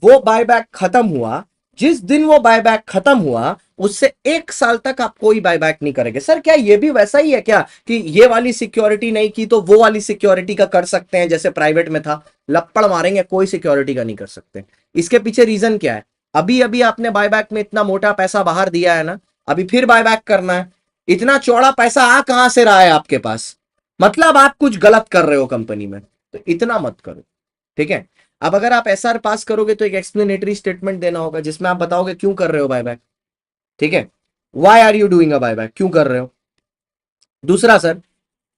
वो बायबैक खत्म हुआ, जिस दिन वो बायबैक खत्म हुआ उससे 1 साल तक आप कोई बायबैक नहीं करेंगे। सर क्या ये भी वैसा ही है क्या कि ये वाली सिक्योरिटी नहीं की तो वो वाली सिक्योरिटी का कर सकते हैं, जैसे प्राइवेट में था? लपड़ मारेंगे, कोई सिक्योरिटी का नहीं कर सकते। इसके पीछे रीजन क्या है? अभी अभी आपने बायबैक में इतना मोटा पैसा बाहर दिया है ना, अभी फिर बायबैक करना है। इतना चौड़ा पैसा आ कहां से रहा है आपके पास? मतलब आप कुछ गलत कर रहे हो कंपनी में, तो इतना मत करो। ठीक है, अब अगर आप एसआर पास करोगे तो एक एक्सप्लेनेटरी स्टेटमेंट देना होगा जिसमें आप बताओगे क्यों कर रहे हो बायबैक। ठीक है, why are you doing a buyback, क्यों कर रहे हो। दूसरा सर,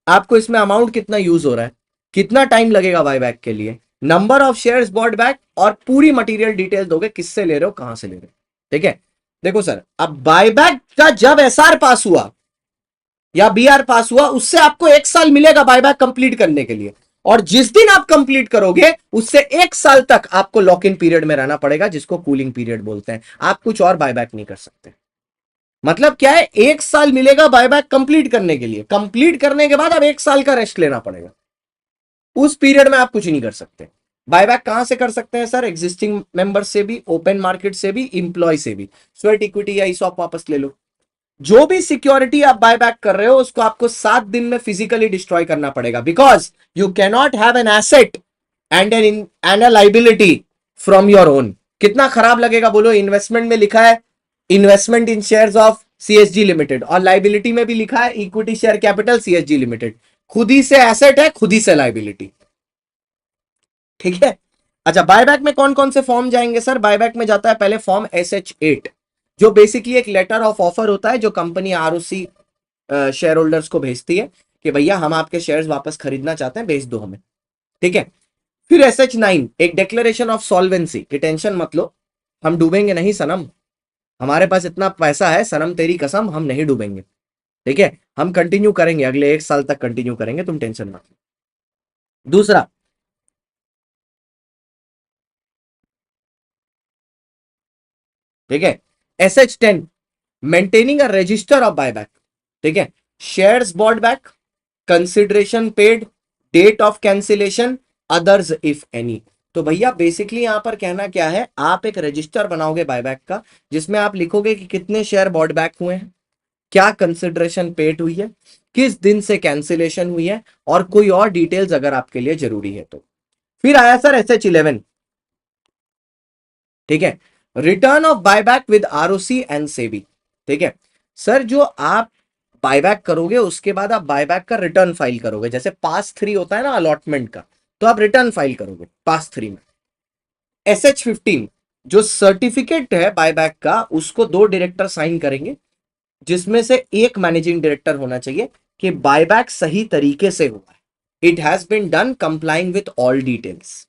आपको इसमें अमाउंट कितना यूज हो रहा है, कितना टाइम लगेगा बायबैक के लिए, number of shares bought back, और पूरी मटेरियल डिटेल दोगे, किससे ले रहे हो, कहां से ले रहे हो। ठीक है, देखो सर, अब बायबैक का जब एसआर पास हुआ या बीआर पास हुआ, उससे आपको 1 साल मिलेगा बायबैक कंप्लीट करने के लिए, और जिस दिन आप कंप्लीट करोगे उससे 1 साल तक आपको लॉक इन पीरियड में रहना पड़ेगा, जिसको कूलिंग पीरियड बोलते हैं। आप कुछ और बायबैक नहीं कर सकते। मतलब क्या है, 1 साल मिलेगा बायबैक कंप्लीट करने के लिए, कंप्लीट करने के बाद अब 1 साल का रेस्ट लेना पड़ेगा। उस पीरियड में आप कुछ नहीं कर सकते। बायबैक कहां से कर सकते हैं सर? एग्जिस्टिंग मेंबर से भी, ओपन मार्केट से भी, इंप्लॉय से भी। स्वेट इक्विटी या ईसॉप वापस ले लो। जो भी सिक्योरिटी आप बायबैक कर रहे हो उसको आपको 7 दिन में फिजिकली डिस्ट्रॉय करना पड़ेगा, because you can not have an asset and an a liability from your own. कितना खराब लगेगा बोलो, इन्वेस्टमेंट में लिखा है investment in shares of CSG limited, और लाइबिलिटी में भी लिखा है equity share capital CSG limited. खुद ही से एसेट है, खुद ही से लाइबिलिटी। ठीक है, अच्छा, बायबैक में कौन कौन से फॉर्म जाएंगे सर? बायबैक में जाता है पहले फॉर्म SH8, जो बेसिकली एक लेटर ऑफ ऑफर होता है जो कंपनी आरओसी शेयर होल्डर्स को भेजती है कि भैया हम आपके शेयर्स वापस खरीदना चाहते हैं, भेज दो हमें। ठीक है, फिर SH9 एक डिक्लेरेशन ऑफ सॉल्वेंसी की टेंशन मत लो, हम डूबेंगे नहीं सनम, हमारे पास इतना पैसा है सनम, तेरी कसम हम नहीं डूबेंगे। ठीक है, हम कंटिन्यू करेंगे, अगले 1 साल तक कंटिन्यू करेंगे, तुम टेंशन मत लो। दूसरा, ठीक है, SH10, maintaining a register of buyback. ठीक है, shares bought back, consideration paid, date of cancellation, others if any. तो भैया बेसिकली यहां पर कहना क्या है, आप एक रजिस्टर बनाओगे बायबैक का, जिसमें आप लिखोगे कि कितने शेयर बॉट बैक हुए हैं, क्या कंसिडरेशन पेड हुई है, किस दिन से कैंसिलेशन हुई है, और कोई और डिटेल्स अगर आपके लिए जरूरी है तो। फिर आया सर SH11, ठीक है, return of buyback with ROC and SEBI. ठीक है सर, जो आप बायबैक करोगे उसके बाद आप बायबैक का रिटर्न फाइल करोगे, जैसे पास 3 होता है ना अलॉटमेंट का, तो आप रिटर्न फाइल करोगे पास 3 में। SH15, जो सर्टिफिकेट है बायबैक का, उसको 2 डायरेक्टर साइन करेंगे, जिसमें से एक मैनेजिंग डायरेक्टर होना चाहिए कि बायबैक सही तरीके से हुआ है, it has been done complying with all details.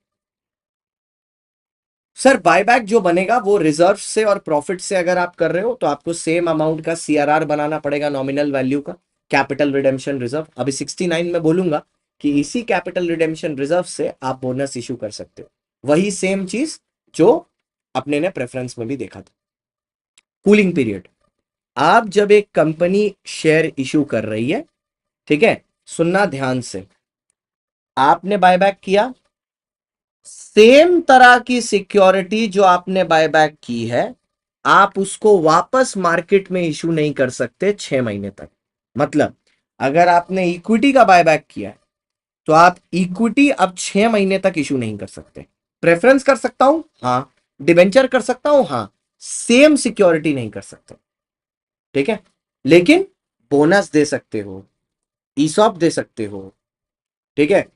Sir buyback जो बनेगा वो रिजर्व से और प्रॉफिट से अगर आप कर रहे हो तो आपको सेम अमाउंट का CRR बनाना पड़ेगा, नॉमिनल वैल्यू का, कैपिटल रिडेम्पशन रिजर्व। अभी 69 में बोलूंगा कि इसी कैपिटल रिडेम्पशन रिजर्व से आप बोनस इशू कर सकते हो, वही सेम चीज जो अपने ने प्रेफरेंस में भी देखा था। कूलिंग पीरियड, आप जब एक कंपनी शेयर इशू कर रही है, ठीक है, सुनना ध्यान से, आपने बायबैक किया, सेम तरह की सिक्योरिटी जो आपने बायबैक की है, आप उसको वापस मार्केट में इशू नहीं कर सकते 6 महीने तक। मतलब अगर आपने इक्विटी का बायबैक किया है तो आप इक्विटी अब 6 महीने तक इशू नहीं कर सकते। प्रेफरेंस कर सकता हूं, हाँ, डिबेंचर कर सकता हूं, हाँ, सेम सिक्योरिटी नहीं कर सकते। ठीक है, लेकिन बोनस दे सकते हो, ईसॉप दे सकते हो। ठीक है,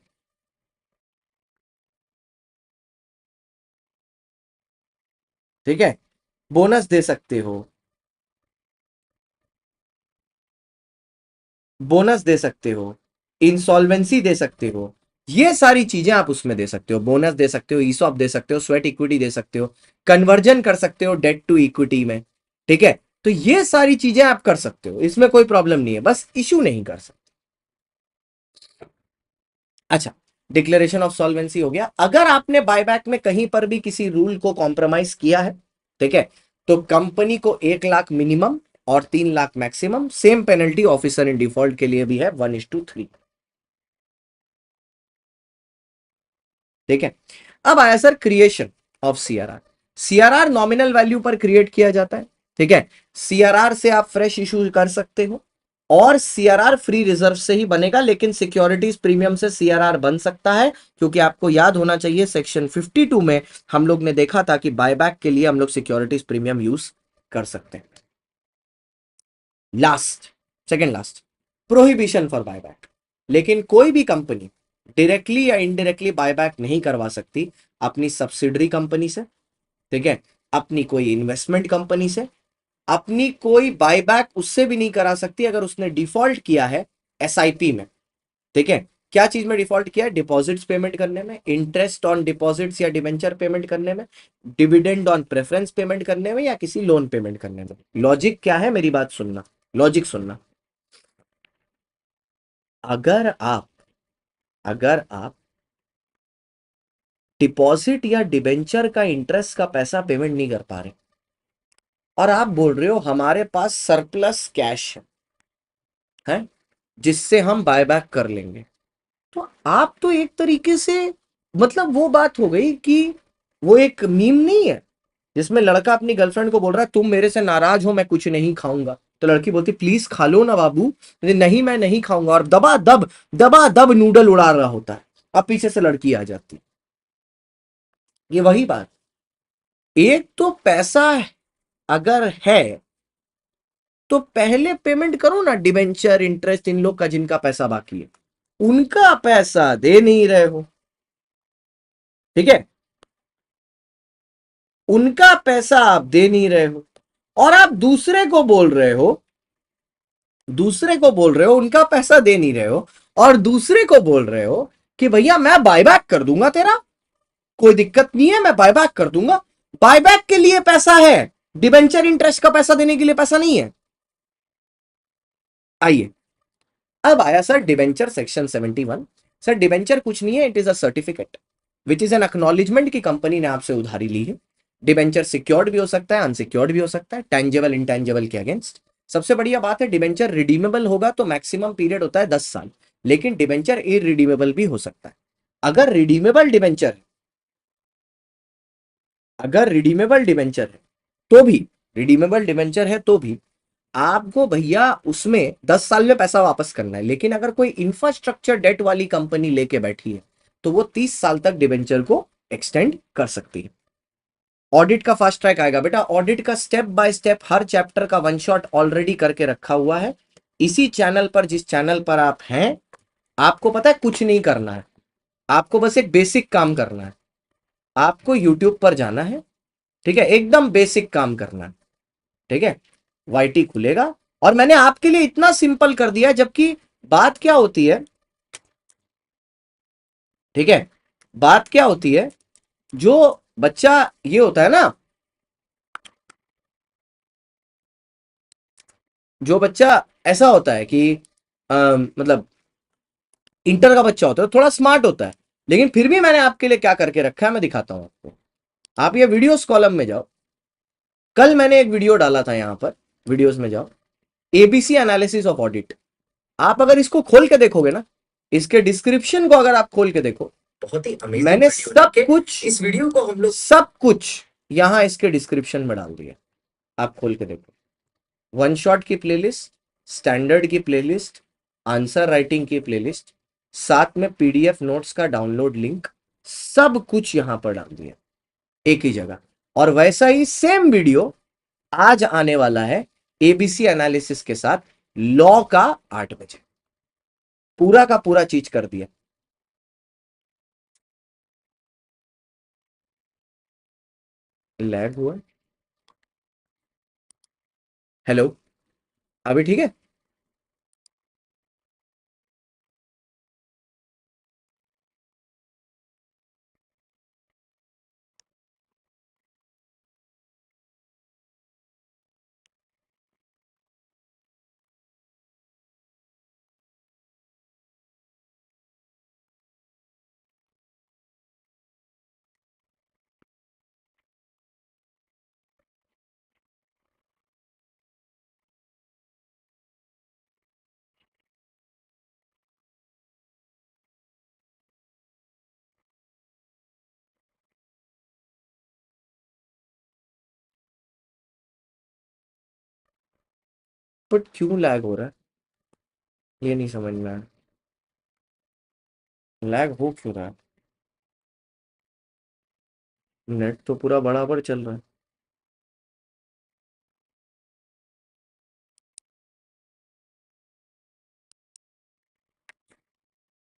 ठीक है, बोनस दे सकते हो, बोनस दे सकते हो, इंसॉल्वेंसी दे सकते हो, ये सारी चीजें आप उसमें दे सकते हो। बोनस दे सकते हो, ईसॉप दे सकते हो, स्वेट इक्विटी दे सकते हो, कन्वर्जन कर सकते हो डेट टू इक्विटी में। ठीक है, तो ये सारी चीजें आप कर सकते हो, इसमें कोई प्रॉब्लम नहीं है, बस इशू नहीं कर सकते। अच्छा, डिक्लेरेशन ऑफ सॉल्वेंसी हो गया। अगर आपने बायबैक में कहीं पर भी किसी रूल को कॉम्प्रोमाइज किया है, ठीक है, तो कंपनी को 1 लाख मिनिमम और 3 lakh maximum, same penalty officer in default के लिए भी है, 1:3। ठीक है, अब आया sir creation of CRR। CRR nominal value पर क्रिएट किया जाता है। ठीक है, CRR से आप फ्रेश इशू कर सकते हो, और CRR फ्री रिजर्व से ही बनेगा, लेकिन सिक्योरिटीज प्रीमियम से CRR बन सकता है, क्योंकि आपको याद होना चाहिए सेक्शन 52 में हम लोग ने देखा था कि बायबैक के लिए हम लोग सिक्योरिटीज प्रीमियम यूज कर सकते हैं। Last, second last, prohibition for buyback. लेकिन कोई भी कंपनी डायरेक्टली या इनडायरेक्टली बायबैक नहीं करवा सकती अपनी सब्सिडरी कंपनी से, ठीक है, अपनी कोई इन्वेस्टमेंट कंपनी से, अपनी कोई बायबैक उससे भी नहीं करा सकती अगर उसने डिफॉल्ट किया है SIP में। ठीक है, क्या चीज में डिफॉल्ट किया है, डिपॉजिट्स पेमेंट करने में, इंटरेस्ट ऑन डिपॉजिट्स या डिबेंचर पेमेंट करने में, डिविडेंड ऑन प्रेफरेंस पेमेंट करने में, या किसी लोन पेमेंट करने में। लॉजिक क्या है, मेरी बात सुनना, लॉजिक सुनना। अगर आप अगर आप डिपॉजिट या डिबेंचर का इंटरेस्ट का पैसा पेमेंट नहीं कर पा रहे, और आप बोल रहे हो हमारे पास सरप्लस कैश है जिससे हम बायबैक कर लेंगे, तो आप तो एक तरीके से, मतलब वो बात हो गई कि वो एक मीम नहीं है जिसमें लड़का अपनी गर्लफ्रेंड को बोल रहा है तुम मेरे से नाराज हो, मैं कुछ नहीं खाऊंगा, तो लड़की बोलती प्लीज खा लो ना बाबू, नहीं मैं नहीं खाऊंगा, और दबा दब नूडल उड़ा रहा होता है, अब पीछे से लड़की आ जाती। ये वही बात, एक तो पैसा अगर है तो पहले पेमेंट करो ना, डिबेंचर इंटरेस्ट इन लोग का जिनका पैसा बाकी है, उनका पैसा दे नहीं रहे हो। ठीक है, उनका पैसा आप दे नहीं रहे हो, और आप दूसरे को बोल रहे हो उनका पैसा दे नहीं रहे हो, और दूसरे को बोल रहे हो कि भैया मैं बायबैक कर दूंगा तेरा, कोई दिक्कत नहीं है, मैं बायबैक कर दूंगा। बायबैक के लिए पैसा है, डिबेंचर इंटरेस्ट का पैसा देने के लिए पैसा नहीं है। आइए, अब आया sir debenture section 71। Sir debenture कुछ नहीं है, it is a certificate which is an acknowledgement की कंपनी ने आपसे उधारी ली है। डिबेंचर सिक्योर्ड भी हो सकता है, अनसिक्योर्ड भी हो सकता है, टेंजेबल इंटेंजेबल के अगेंस्ट। सबसे बढ़िया बात है, डिबेंचर रिडीमेबल होगा तो मैक्सिमम पीरियड होता है 10 साल, लेकिन डिबेंचर इरिडीमेबल भी हो सकता है। अगर रिडीमेबल डिबेंचर अगर रिडीमेबल डिबेंचर है तो भी रिडीमेबल डिबेंचर है तो भी आपको भैया उसमें 10 साल में पैसा वापस करना है। लेकिन अगर कोई इंफ्रास्ट्रक्चर डेट वाली कंपनी लेके बैठी है तो वो 30 साल तक डिबेंचर को एक्सटेंड कर सकती है। ऑडिट का फास्ट ट्रैक आएगा बेटा, ऑडिट का step by step her chapter का वन शॉट ऑलरेडी करके रखा हुआ है इसी चैनल पर। जिस चैनल पर आप हैं, आपको पता है कुछ नहीं करना है, आपको बस एक बेसिक काम करना है। आपको यूट्यूब पर जाना है, ठीक है, एकदम बेसिक काम करना है, ठीक है। वाईटी खुलेगा और मैंने आपके लिए इतना सिंपल कर दिया, जबकि बात क्या होती है, ठीक है, बात क्या होती है, जो बच्चा ये होता है ना, जो बच्चा ऐसा होता है कि मतलब इंटर का बच्चा होता है, थोड़ा स्मार्ट होता है, लेकिन फिर भी मैंने आपके लिए क्या करके रखा है मैं दिखाता हूं आपको। आप ये वीडियोस कॉलम में जाओ, कल मैंने एक वीडियो डाला था यहां पर, वीडियोस में जाओ, एबीसी एनालिसिस ऑफ ऑडिट। आप अगर इसको खोल के देखोगे ना, इसके डिस्क्रिप्शन को अगर आप खोल के देखो, बहुत ही अमेजिंग, मैंने सब कुछ, इस वीडियो को हम लोग सब कुछ यहां इसके डिस्क्रिप्शन में डाल दिया। आप खोल के देखो, वन शॉट की प्लेलिस्ट, स्टैंडर्ड की प्लेलिस्ट, आंसर राइटिंग की प्लेलिस्ट, साथ में पीडीएफ नोट्स का डाउनलोड लिंक, सब कुछ यहां पर डाल दिया एक ही जगह। और वैसा ही सेम वीडियो आज आने वाला है एबीसी एनालिसिस के साथ, लॉ का 8 बजे, पूरा का पूरा चीज कर दिया। लैग हुआ, हेलो, अभी ठीक है। बट क्यों लैग हो रहा है, ये नहीं समझ में आया, लैग हो क्यों रहा है। नेट तो पूरा बराबर चल रहा है।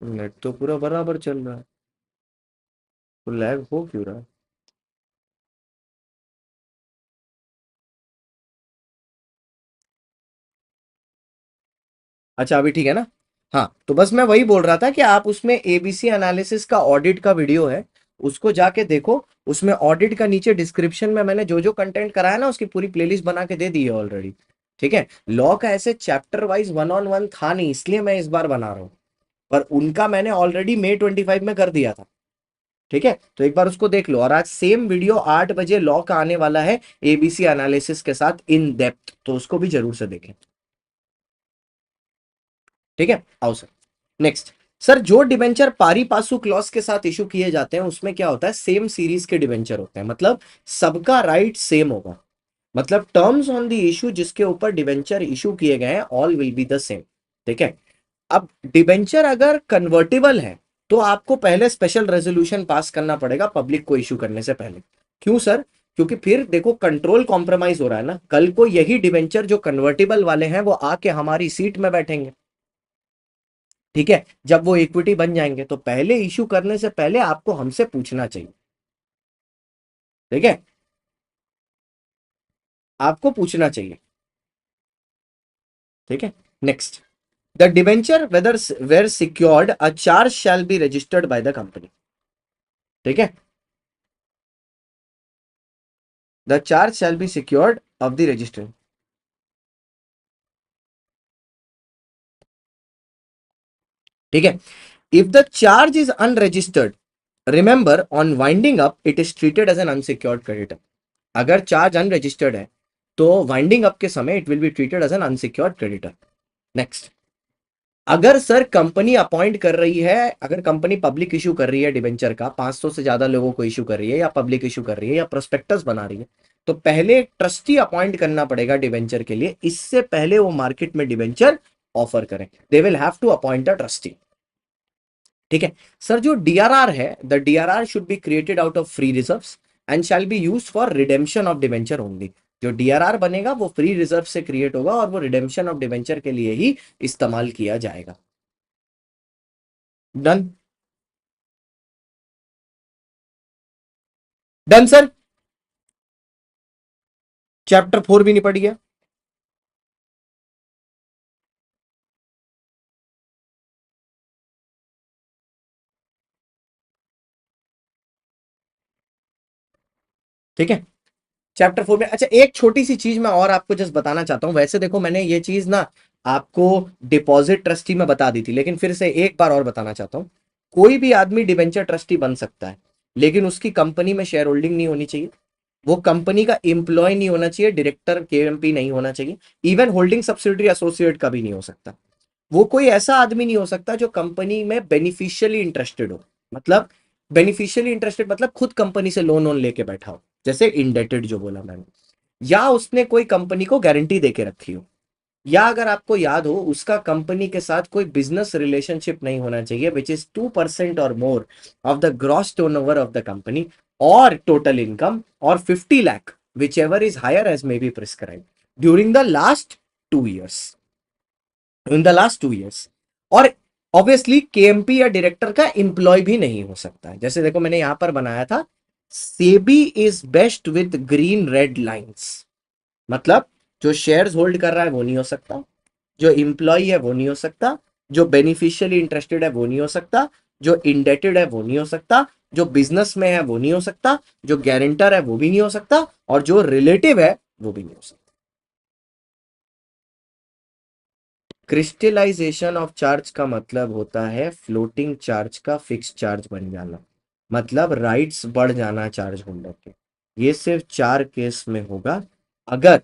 नेट तो पूरा बराबर चल रहा है, तो लैग हो क्यों रहा है। अच्छा अभी ठीक है ना। हाँ तो बस मैं वही बोल रहा था कि आप उसमें एबीसी एनालिसिस का ऑडिट का वीडियो है, उसको जाके देखो। उसमें ऑडिट का नीचे डिस्क्रिप्शन में मैंने जो जो कंटेंट कराया ना, उसकी पूरी प्लेलिस्ट बना के दे दी है ऑलरेडी, ठीक है। लॉ का ऐसे chapter wise one on one था नहीं, इसलिए मैं इस बार बना रहा हूँ, पर उनका मैंने ऑलरेडी मई 25 में कर दिया था, ठीक है। तो एक बार उसको देख लो। और आज सेम वीडियो 8 बजे लॉ का आने वाला है एबीसी एनालिसिस के साथ इन डेप्थ, तो उसको भी जरूर से देखें, ठीक है। आओ सर, नेक्स्ट। सर जो डिबेंचर पारी पासु क्लॉज के साथ इशू किए जाते हैं उसमें क्या होता है, सेम सीरीज के डिबेंचर होते हैं, मतलब सबका राइट सेम होगा, मतलब टर्म्स ऑन द इशू जिसके ऊपर डिबेंचर इशू किए गए हैं all will be the same, ठीक है। अब डिबेंचर अगर कन्वर्टेबल है तो आपको पहले स्पेशल रेजोल्यूशन पास करना पड़ेगा पब्लिक को इशू करने से पहले। क्यों सर, क्योंकि फिर देखो कंट्रोल कॉम्प्रोमाइज हो रहा है ना, कल को यही डिबेंचर जो कन्वर्टेबल वाले हैं वो आके हमारी सीट में बैठेंगे, ठीक है। जब वो इक्विटी बन जाएंगे तो पहले इशू करने से पहले आपको हमसे पूछना चाहिए, ठीक है, आपको पूछना चाहिए, ठीक है। Next, the debenture whether were secured a charge shall be registered by the company, ठीक है। The charge shall be secured of the register. ठीक है। If the charge is unregistered, remember on winding up it is treated as an unsecured creditor. अगर charge unregistered है तो winding up के समय it will be treated as an unsecured creditor. Next, अगर sir company appoint कर रही है, अगर कंपनी पब्लिक इशू कर रही है डिबेंचर का, 500 से ज्यादा लोगों को इशू कर रही है या पब्लिक इशू कर रही है या प्रोस्पेक्टस बना रही है, तो पहले एक ट्रस्टी अपॉइंट करना पड़ेगा डिबेंचर के लिए, इससे पहले वो मार्केट में डिबेंचर ऑफर करें। They will have to appoint a trustee. ठीक है सर, जो डीआरआर है, the DRR should be created out of free reserves and shall be used for redemption of debenture only. जो डीआरआर बनेगा वो free reserve से create होगा और वो रिडेम्पशन ऑफ डिबेंचर के लिए ही इस्तेमाल किया जाएगा। डन। डन सर, चैप्टर 4 भी निपट गया। ठीक है, चैप्टर 4 में अच्छा एक छोटी सी चीज मैं और आपको जस्ट बताना चाहता हूं। वैसे देखो मैंने ये चीज ना आपको डिपॉजिट ट्रस्टी में बता दी थी, लेकिन फिर से एक बार और बताना चाहता हूं। कोई भी आदमी डिबेंचर ट्रस्टी बन सकता है, लेकिन उसकी कंपनी में शेयर होल्डिंग नहीं होनी चाहिए, वो कंपनी का एम्प्लॉय नहीं होना चाहिए, डायरेक्टर केएमपी नहीं होना चाहिए, इवन होल्डिंग सब्सिडियरी एसोसिएट का भी नहीं हो सकता। वो कोई ऐसा आदमी नहीं हो सकता जो कंपनी में बेनिफिशियली इंटरेस्टेड हो। मतलब बेनिफिशियली इंटरेस्टेड मतलब खुद कंपनी से लोन वोन लेके बैठा हो, जैसे इंडेटेड जो बोला मैंने, या उसने कोई कंपनी को गारंटी देके रखी हो, या अगर आपको याद हो उसका कंपनी के साथ कोई बिजनेस रिलेशनशिप नहीं होना चाहिए विच is 2% or more of the gross turnover of the company or total income or 50 lakh whichever is higher as may be prescribe during the last 2 years, in the last 2 years। और obviously KMP या director का employ भी नहीं हो सकता है। जैसे देखो मैंने यहां पर बनाया था, SEBI is best with green red lines, मतलब जो शेयर्स होल्ड कर रहा है वो नहीं हो सकता, जो एम्प्लॉय है वो नहीं हो सकता, जो बेनिफिशियली इंटरेस्टेड है वो नहीं हो सकता, जो इंडेटेड है वो नहीं हो सकता, जो बिजनेस में है वो नहीं हो सकता, जो गारंटर है वो भी नहीं हो सकता, और जो रिलेटिव है वो भी नहीं हो सकता। क्रिस्टलाइजेशन ऑफ चार्ज का मतलब होता है फ्लोटिंग चार्ज का फिक्स चार्ज बन जाना, मतलब राइट्स बढ़ जाना चार्ज होल्डर के। ये सिर्फ 4 केस में होगा। अगर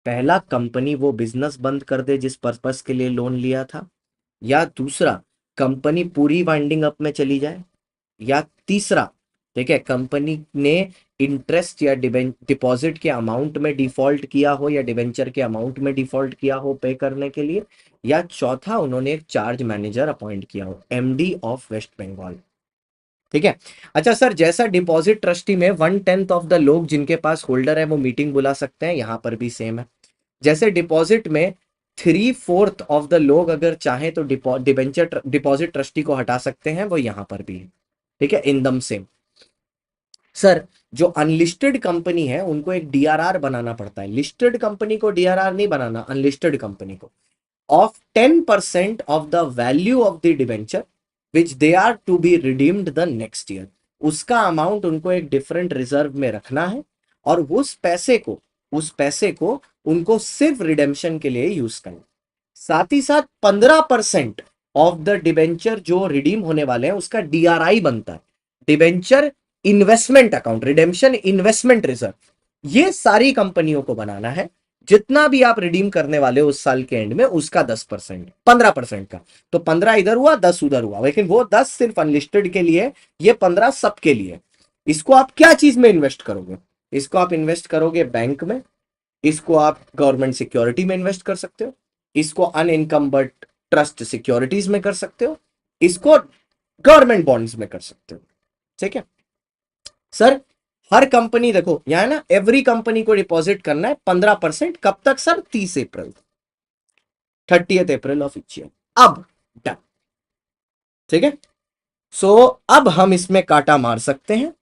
पहला, कंपनी वो बिजनेस बंद कर दे जिस पर्पस के लिए लोन लिया था, या दूसरा, कंपनी पूरी वाइंडिंग अप में चली जाए, या तीसरा, ठीक है, कंपनी ने इंटरेस्ट या डिपॉजिट के अमाउंट में डिफॉल्ट किया हो या डिवेंचर के अमाउंट में डिफॉल्ट किया हो पे करने के लिए, या चौथा, उन्होंने एक चार्ज मैनेजर अपॉइंट किया हो, एमडी ऑफ वेस्ट बंगाल। ठीक है। अच्छा सर, जैसा डिपॉजिट ट्रस्टी में 1/10 ऑफ द लोग जिनके पास होल्डर है वो मीटिंग बुला सकते हैं, यहां पर भी सेम है। जैसे डिपॉजिट में 3/4 ऑफ द लोग अगर चाहें तो डिबेंचर डिपॉजिट ट्रस्टी को हटा सकते हैं, वो यहां पर भी है। ठीक है, इन दम सेम। सर, जो अनलिस्टेड कंपनी है उनको एक डीआरआर बनाना पड़ता है, लिस्टेड कंपनी को डीआरआर नहीं बनाना, अनलिस्टेड कंपनी को, of 10% of the value of the debenture which they are to be redeemed the next year. उसका अमाउंट उनको एक डिफरेंट रिजर्व में रखना है, और उस पैसे को उनको सिर्फ रिडेम्पशन के लिए यूज करना। साथ ही साथ 15% ऑफ द डिबेंचर जो रिडीम होने वाले हैं उसका डीआरआई बनता है, debenture investment account, redemption investment reserve. ये सारी कंपनियों को बनाना है। जितना भी आप रिडीम करने वाले हो उस साल के एंड में, उसका 10%, 15% का, तो 15 इधर हुआ, 10 उधर हुआ, लेकिन वो 10 सिर्फ अनलिस्टेड के लिए, ये 15 सबके लिए। इसको आप क्या चीज में इन्वेस्ट करोगे? इसको आप इन्वेस्ट करोगे बैंक में, इसको आप गवर्नमेंट सिक्योरिटी में इन्वेस्ट कर सकते हो, इसको अनइनकम्बर्ड ट्रस्ट सिक्योरिटीज में कर सकते हो, इसको गवर्नमेंट बॉन्ड्स में कर सकते हो। ठीक है सर, हर कंपनी देखो यहां है ना, एवरी कंपनी को डिपॉजिट करना है 15%, कब तक sir? 30 April, 30th April of each year. अब डन। ठीक है, सो अब हम इसमें काटा मार सकते हैं।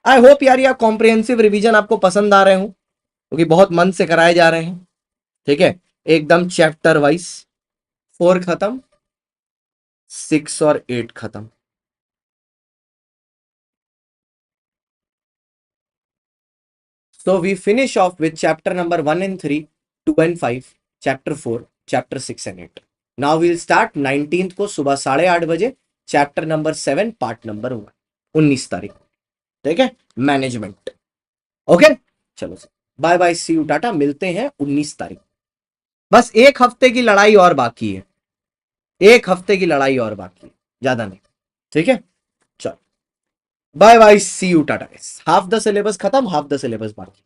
आई होप यार यह कॉम्प्रिहेंसिव रिवीजन आपको पसंद आ रहे हो, क्योंकि बहुत मन से कराए जा रहे हैं। ठीक है, एकदम चैप्टर वाइज। 4 खत्म, 6 और 8 खत्म। So we finish off with chapter number 1 and 3, 2 and 5, chapter 4, chapter 6 and 8. Now will start 19 को सुबह 8:30 बजे, चैप्टर नंबर 7 पार्ट नंबर 1, 19 तारीख। ठीक है, मैनेजमेंट। ओके, चलो sir, bye bye, see you, tata, मिलते हैं 19 तारीख। बस एक हफ्ते की लड़ाई और बाकी है, एक हफ्ते की लड़ाई और बाकी है, ज्यादा नहीं। ठीक है, चलो bye bye, see you, tata. Half the syllabus खत्म, हाफ द सिलेबस बाकी।